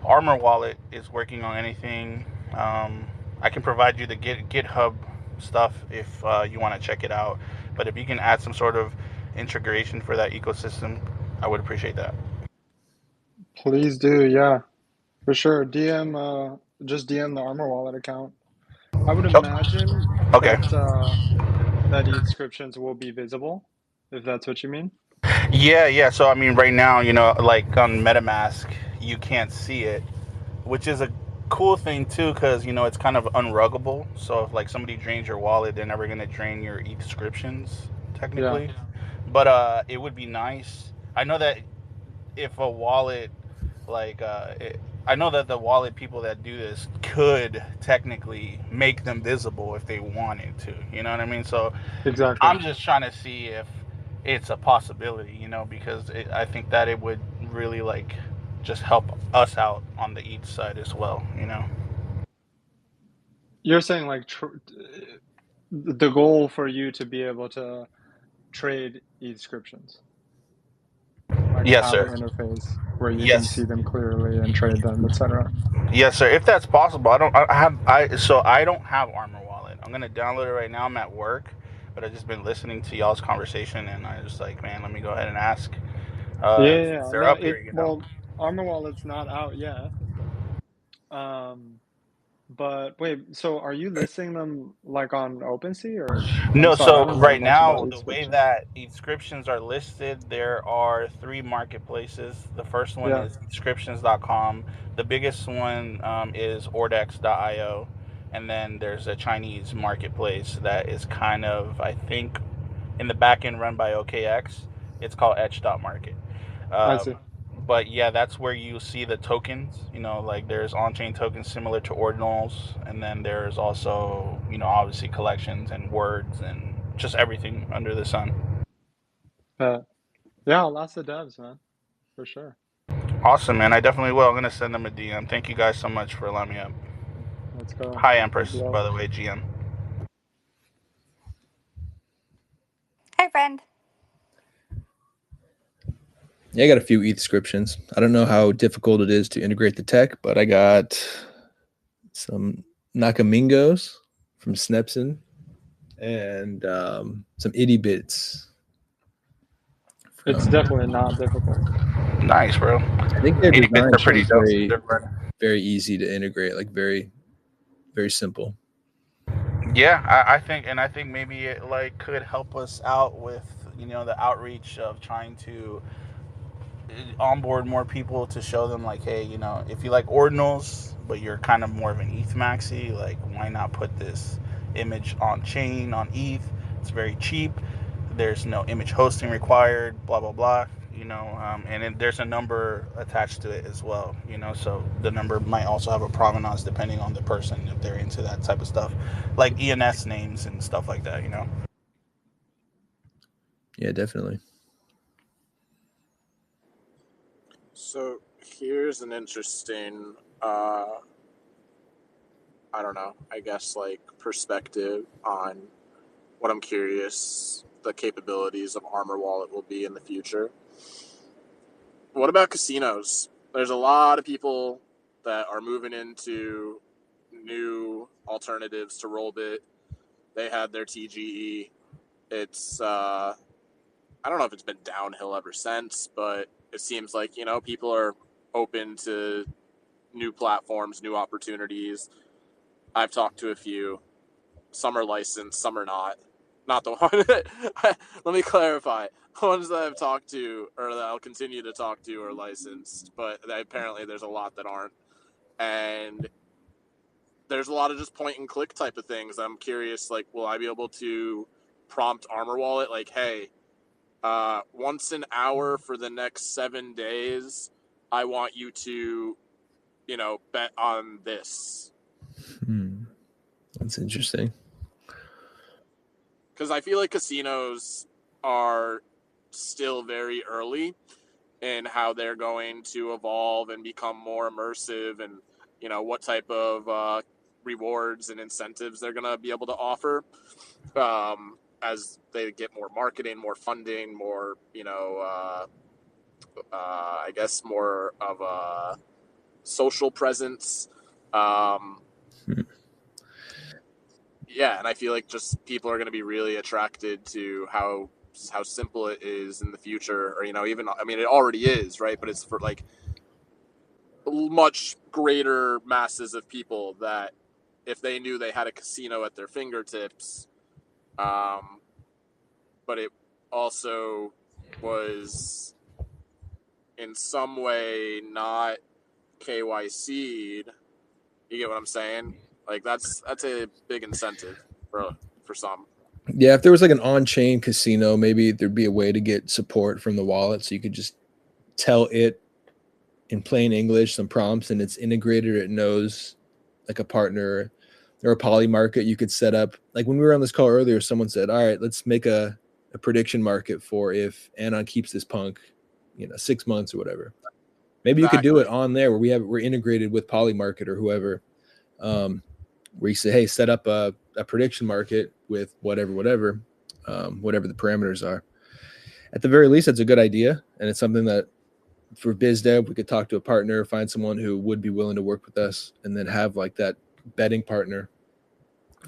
Speaker 10: Armor Wallet is working on anything. I can provide you the GitHub stuff if you want to check it out. But if you can add some sort of integration for that ecosystem, I would appreciate that.
Speaker 5: Please do, yeah. For sure. Just DM the Armor Wallet account. I would
Speaker 10: Oh,
Speaker 5: imagine
Speaker 10: okay.
Speaker 5: that ETH descriptions will be visible, if that's what you mean.
Speaker 10: Yeah. So I mean, right now, like on MetaMask, you can't see it, which is a cool thing too, because it's kind of unruggable. So if like somebody drains your wallet, they're never gonna drain your e-descriptions
Speaker 5: Yeah,
Speaker 10: technically. But it would be nice. I know that if a wallet like I know that the wallet people that do this could technically make them visible if they wanted to. You know what I mean? So
Speaker 5: exactly.
Speaker 10: I'm just trying to see if it's a possibility, because I think that it would really like just help us out on the each side as well.
Speaker 5: You're saying like the goal for you to be able to trade e-descriptions, like
Speaker 10: Yes,
Speaker 5: have an
Speaker 10: sir.
Speaker 5: interface where you can
Speaker 10: Yes.
Speaker 5: see them clearly and trade them, etc.
Speaker 10: Yes, sir. If that's possible, I don't have Armor Wallet. I'm gonna download it right now. I'm at work, but I've just been listening to y'all's conversation, and I just like, man, let me go ahead and ask.
Speaker 5: Yeah.
Speaker 10: Since they're
Speaker 5: No,
Speaker 10: up here.
Speaker 5: well, Armor Wallet's not out yet. But wait, so are you listing them like on OpenSea or I'm
Speaker 10: No,
Speaker 5: sorry, I
Speaker 10: so
Speaker 5: don't know
Speaker 10: right
Speaker 5: much about
Speaker 10: now, the way
Speaker 5: e-descriptions.
Speaker 10: that inscriptions are listed, there are three marketplaces. The first one
Speaker 5: Yeah,
Speaker 10: is inscriptions.com. The biggest one is ordex.io. And then there's a Chinese marketplace that is kind of, I think, in the back end run by OKX. It's called Etch.market.
Speaker 5: I see.
Speaker 10: But yeah, that's where you see the tokens. Like there's on-chain tokens similar to ordinals, and then there's also, obviously collections and words and just everything under the sun.
Speaker 5: Yeah, lots of devs, man, for sure.
Speaker 10: Awesome, man. I definitely will. I'm gonna send them a DM. Thank you guys so much for allowing me up.
Speaker 5: Let's go.
Speaker 10: Hi,
Speaker 5: Big
Speaker 10: Empress,
Speaker 5: love.
Speaker 10: by the way, GM.
Speaker 7: Hi, friend.
Speaker 3: Yeah, I got a few ETH descriptions. I don't know how difficult it is to integrate the tech, but I got some Nakamingos from Snepson and some itty bits
Speaker 5: It's
Speaker 3: from.
Speaker 5: definitely not difficult.
Speaker 10: Nice, bro.
Speaker 3: I think their
Speaker 10: 80 bits
Speaker 3: design
Speaker 10: are
Speaker 3: should
Speaker 10: pretty
Speaker 3: be
Speaker 10: dope.
Speaker 3: very easy to integrate, like very, very simple.
Speaker 10: Yeah, I think maybe it like could help us out with the outreach of trying to onboard more people to show them like, hey, if you like ordinals but you're kind of more of an ETH maxi, like why not put this image on chain on ETH? It's very cheap. There's no image hosting required. Blah blah blah. And then there's a number attached to it as well. So the number might also have a provenance depending on the person if they're into that type of stuff, like ENS names and stuff like that.
Speaker 3: Yeah, definitely.
Speaker 4: So here's an interesting, I don't know, I guess like perspective on what I'm curious the capabilities of Armor Wallet will be in the future. What about casinos? There's a lot of people that are moving into new alternatives to Rollbit. They had their TGE. It's I don't know if it's been downhill ever since, but it seems like people are open to new platforms, new opportunities. I've talked to a few. Some are licensed, some are not. Not the one that, let me clarify. The ones that I've talked to or that I'll continue to talk to are licensed, but apparently there's a lot that aren't. And there's a lot of just point and click type of things. I'm curious, like, will I be able to prompt Armor Wallet, like, hey, once an hour for the next 7 days, I want you to, bet on this.
Speaker 3: That's interesting.
Speaker 4: Because I feel like casinos are still very early in how they're going to evolve and become more immersive and, what type of rewards and incentives they're going to be able to offer as they get more marketing, more funding, more, I guess more of a social presence. Um,
Speaker 3: Hmm.
Speaker 4: yeah, and I feel like just people are going to be really attracted to how simple it is in the future, or even, I mean, it already is, right? But it's for like much greater masses of people that if they knew they had a casino at their fingertips, but it also was in some way not KYC'd. You get what I'm saying? Like that's a big incentive for some.
Speaker 3: Yeah, if there was like an on-chain casino, maybe there'd be a way to get support from the wallet, so you could just tell it in plain English some prompts, and it's integrated. It knows like a partner or a poly market you could set up. Like when we were on this call earlier, someone said, "All right, let's make a prediction market for if Anon keeps this punk, 6 months or whatever." Maybe you could do it on there where we're integrated with poly market or whoever. Where you say, hey, set up a prediction market with whatever the parameters are. At the very least, that's a good idea. And it's something that for biz dev, we could talk to a partner, find someone who would be willing to work with us, and then have like that betting partner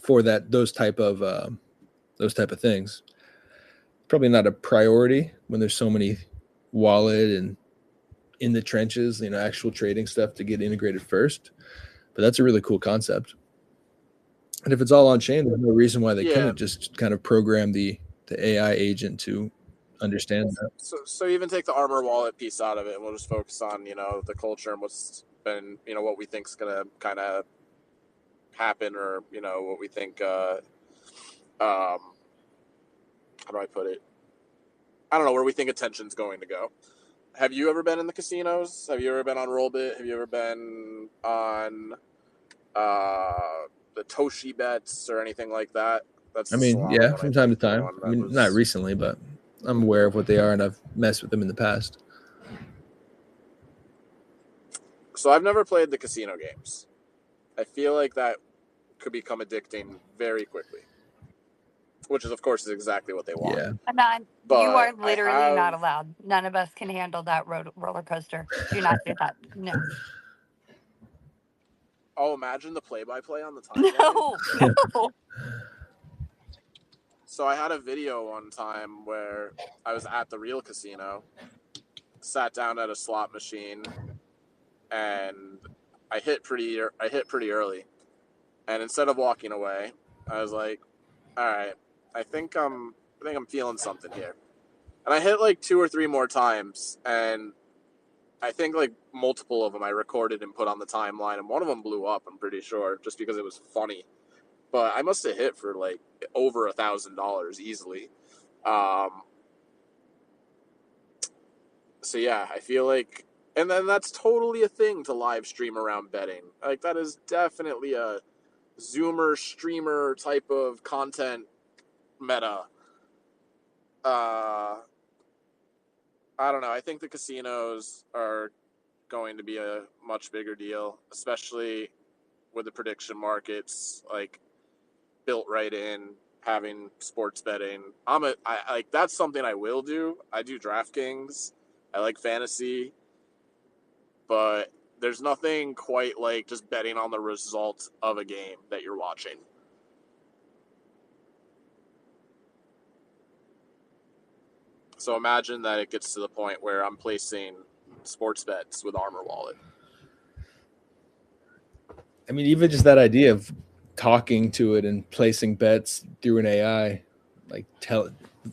Speaker 3: for those type of things. Probably not a priority when there's so many wallet and in the trenches, actual trading stuff to get integrated first. But that's a really cool concept. And if it's all on chain, there's no reason why they couldn't just kind of program the AI agent to understand that.
Speaker 4: So even take the Armor wallet piece out of it, and we'll just focus on the culture and what's been what we think's gonna kind of happen, or what we think. How do I put it? I don't know where we think attention's going to go. Have you ever been in the casinos? Have you ever been on Rollbit? Have you ever been on the Toshi bets or anything like that?
Speaker 3: That's from time to time. Not recently, but I'm aware of what they are, and I've messed with them in the past.
Speaker 4: So I've never played the casino games. I feel like that could become addicting very quickly, which is, of course, exactly what they want.
Speaker 3: Yeah.
Speaker 7: Anon, you are literally not allowed. None of us can handle that roller coaster. Do not do that. No.
Speaker 4: Oh, imagine the play-by-play on the timeline.
Speaker 7: No.
Speaker 4: So I had a video one time where I was at the real casino, sat down at a slot machine, and I hit pretty early. And instead of walking away, I was like, "All right, I think I'm feeling something here." And I hit like 2 or 3 more times, and I think like multiple of them I recorded and put on the timeline, and one of them blew up, I'm pretty sure, just because it was funny. But I must have hit for like over $1,000 easily. So yeah, I feel like, and then that's totally a thing to live stream around betting. Like that is definitely a Zoomer streamer type of content meta. I don't know. I think the casinos are going to be a much bigger deal, especially with the prediction markets like built right in, having sports betting. I like that's something I will do. I do DraftKings. I like fantasy, but there's nothing quite like just betting on the result of a game that you're watching. So imagine that it gets to the point where I'm placing sports bets with Armor Wallet.
Speaker 3: I mean, even just that idea of talking to it and placing bets through an AI, like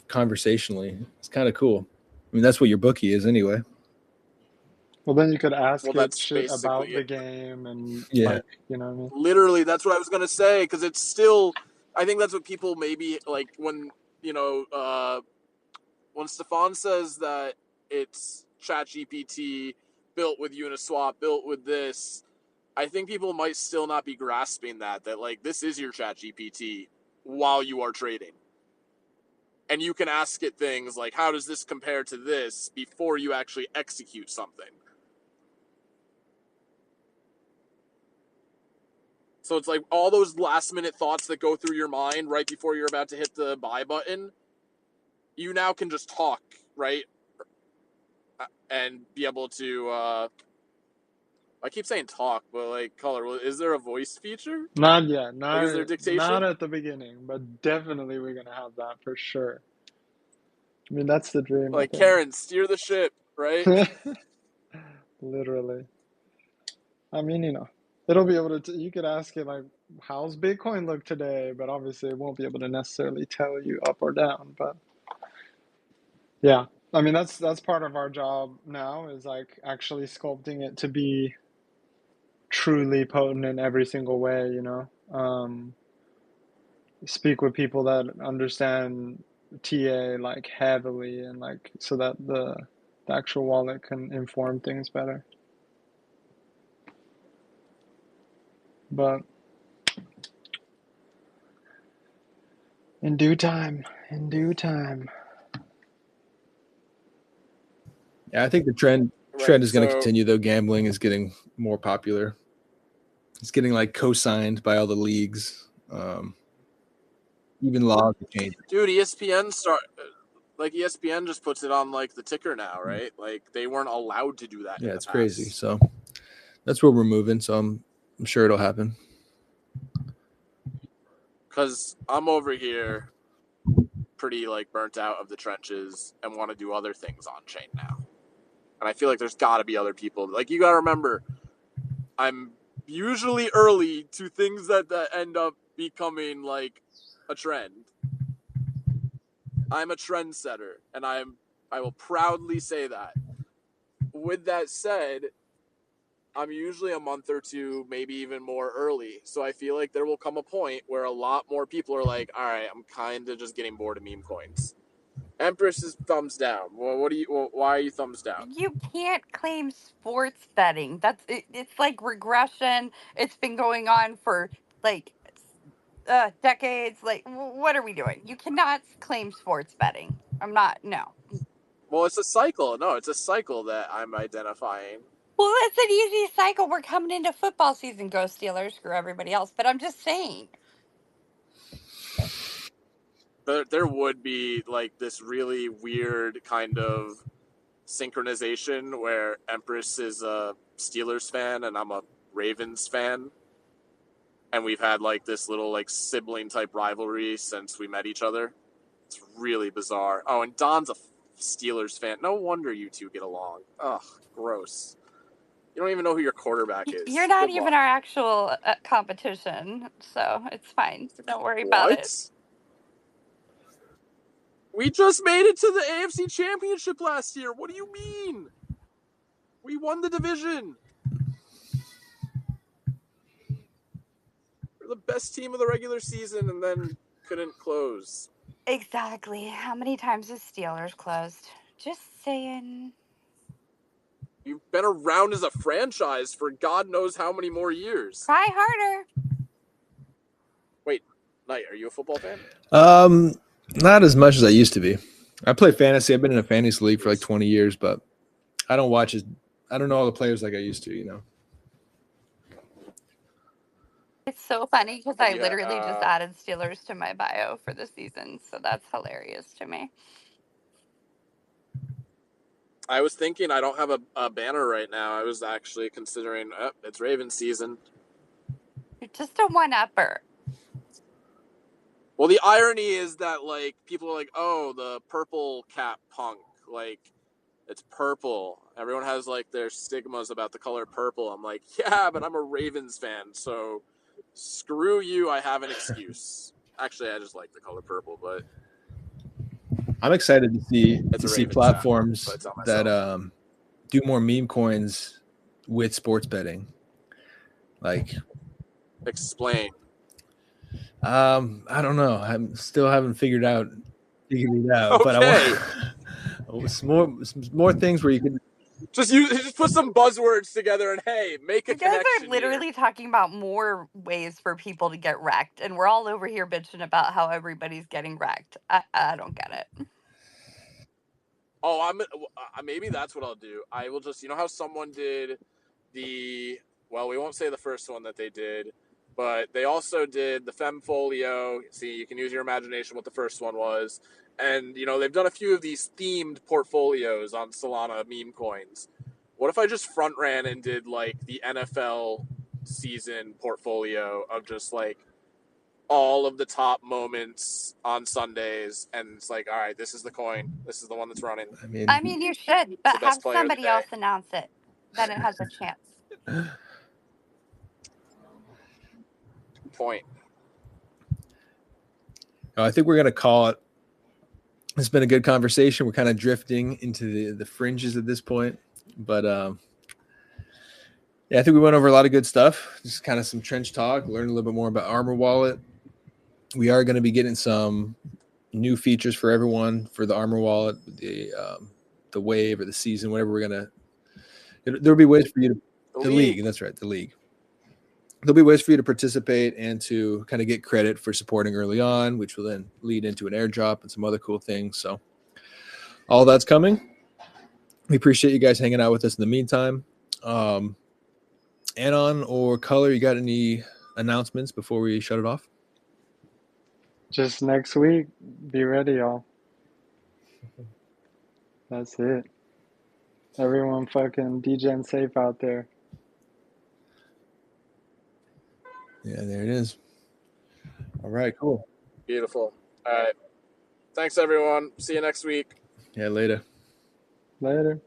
Speaker 3: conversationally, it's kind of cool. I mean, that's what your bookie is anyway.
Speaker 5: Well, then you could ask it shit about the game and like, you know what I mean?
Speaker 4: Literally, that's what I was going to say, because it's still, I think that's what people maybe, like when, when Stefan says that it's ChatGPT built with Uniswap, built with this, I think people might still not be grasping that like this is your ChatGPT while you are trading. And you can ask it things like, how does this compare to this before you actually execute something? So it's like all those last minute thoughts that go through your mind right before you're about to hit the buy button, you now can just talk, right? And be able to, I keep saying talk, but like color, is there a voice feature?
Speaker 5: Not yet. Not,
Speaker 4: is there dictation?
Speaker 5: Not at the beginning, but definitely we're going to have that for sure. I mean, that's the dream.
Speaker 4: Like Karen, steer the ship, right?
Speaker 5: Literally. I mean, it'll be able to. You could ask it like, "How's Bitcoin look today?" But obviously, it won't be able to necessarily tell you up or down. But yeah, I mean, that's part of our job now is like actually sculpting it to be truly potent in every single way. Speak with people that understand TA like heavily, and like so that the actual wallet can inform things better. But in due time, in due time.
Speaker 3: Yeah, I think the trend
Speaker 4: Right.
Speaker 3: is going to
Speaker 4: So
Speaker 3: continue though. Gambling is getting more popular. It's getting like co-signed by all the leagues. Even laws have changed.
Speaker 4: dude, ESPN just puts it on like the ticker now, right? Like they weren't allowed to do that in
Speaker 3: Yeah,
Speaker 4: the
Speaker 3: it's crazy.
Speaker 4: past.
Speaker 3: So that's where we're moving. So I'm sure it'll happen.
Speaker 4: Because I'm over here pretty like burnt out of the trenches and want to do other things on chain now. And I feel like there's got to be other people. Like you got to remember, I'm usually early to things that end up becoming like a trend. I'm a trendsetter, and I will proudly say that. With that said, I'm usually a month or two, maybe even more early. So I feel like there will come a point where a lot more people are like, all right, I'm kind of just getting bored of meme coins. Empress is thumbs down. Well, why are you thumbs down?
Speaker 7: You can't claim sports betting. It's like regression. It's been going on for like decades. Like, what are we doing? You cannot claim sports betting. I'm not. No.
Speaker 4: Well, it's a cycle. No, it's a cycle that I'm identifying.
Speaker 7: Well, it's an easy cycle. We're coming into football season. Go Steelers. Screw everybody else. But I'm just saying.
Speaker 4: But there would be like this really weird kind of synchronization where Empress is a Steelers fan and I'm a Ravens fan. And we've had like this little like sibling type rivalry since we met each other. It's really bizarre. Oh, and Don's a Steelers fan. No wonder you two get along. Ugh, gross. You don't even know who your quarterback
Speaker 7: You're
Speaker 4: is.
Speaker 7: not
Speaker 4: Good
Speaker 7: even
Speaker 4: luck.
Speaker 7: our actual competition, so it's fine. So don't worry about it.
Speaker 4: What? We just made it to the AFC Championship last year. What do you mean? We won the division. We're the best team of the regular season and then couldn't close.
Speaker 7: Exactly. How many times has Steelers closed? Just saying.
Speaker 4: You've been around as a franchise for God knows how many more years.
Speaker 7: Try harder.
Speaker 4: Wait, Knight, are you a football fan?
Speaker 3: Not as much as I used to be. I play fantasy. I've been in a fantasy league for like 20 years, but I don't watch it. I don't know all the players like I used to,
Speaker 7: It's so funny because I
Speaker 4: Yeah,
Speaker 7: literally just added Steelers to my bio for the season, so that's hilarious to me.
Speaker 4: I was thinking I don't have a banner right now. I was actually considering it's Ravens season.
Speaker 7: You're just a one-upper.
Speaker 4: Well, the irony is that like people are like, "Oh, the purple cap punk." Like it's purple. Everyone has like their stigmas about the color purple. I'm like, "Yeah, but I'm a Ravens fan, so screw you. I have an excuse." Actually, I just like the color purple, but
Speaker 3: I'm excited to see
Speaker 4: Ravens
Speaker 3: platforms
Speaker 4: hat, so
Speaker 3: that do more meme coins with sports betting. Like,
Speaker 4: explain.
Speaker 3: I don't know. I still haven't figured it out.
Speaker 4: Okay.
Speaker 3: But I want some more things where you can
Speaker 4: just put some buzzwords together and hey, make a
Speaker 7: You guys
Speaker 4: connection.
Speaker 7: are literally talking about more ways for people to get wrecked, and we're all over here bitching about how everybody's getting wrecked. I don't get it.
Speaker 4: Oh, maybe that's what I'll do. I will just, how someone did we won't say the first one that they did, but they also did the Femfolio. See, you can use your imagination what the first one was. And, they've done a few of these themed portfolios on Solana meme coins. What if I just front ran and did like the NFL season portfolio of just like all of the top moments on Sundays, and it's like, all right, this is the coin. This is the one that's running.
Speaker 7: I mean, you should, but
Speaker 4: the best
Speaker 7: have
Speaker 4: player of the
Speaker 7: somebody
Speaker 4: day.
Speaker 7: else announce it. Then it has a chance.
Speaker 4: point.
Speaker 3: I think we're going to call it. It's been a good conversation. We're kind of drifting into the fringes at this point, but yeah, I think we went over a lot of good stuff. Just kind of some trench talk, learn a little bit more about Armor Wallet. We are going to be getting some new features for everyone for the Armor Wallet, the wave or the season, whatever we're going to. There'll be ways for you to the league. That's right, the league. There'll be ways for you to participate and to kind of get credit for supporting early on, which will then lead into an airdrop and some other cool things. So all that's coming. We appreciate you guys hanging out with us in the meantime. Anon or Color, you got any announcements before we shut it off?
Speaker 5: Just next week, be ready, y'all. That's it. Everyone fucking DJing safe out there.
Speaker 3: Yeah, there it is. All right, cool.
Speaker 4: Beautiful. All right. Thanks, everyone. See you next week.
Speaker 3: Yeah, later.
Speaker 5: Later.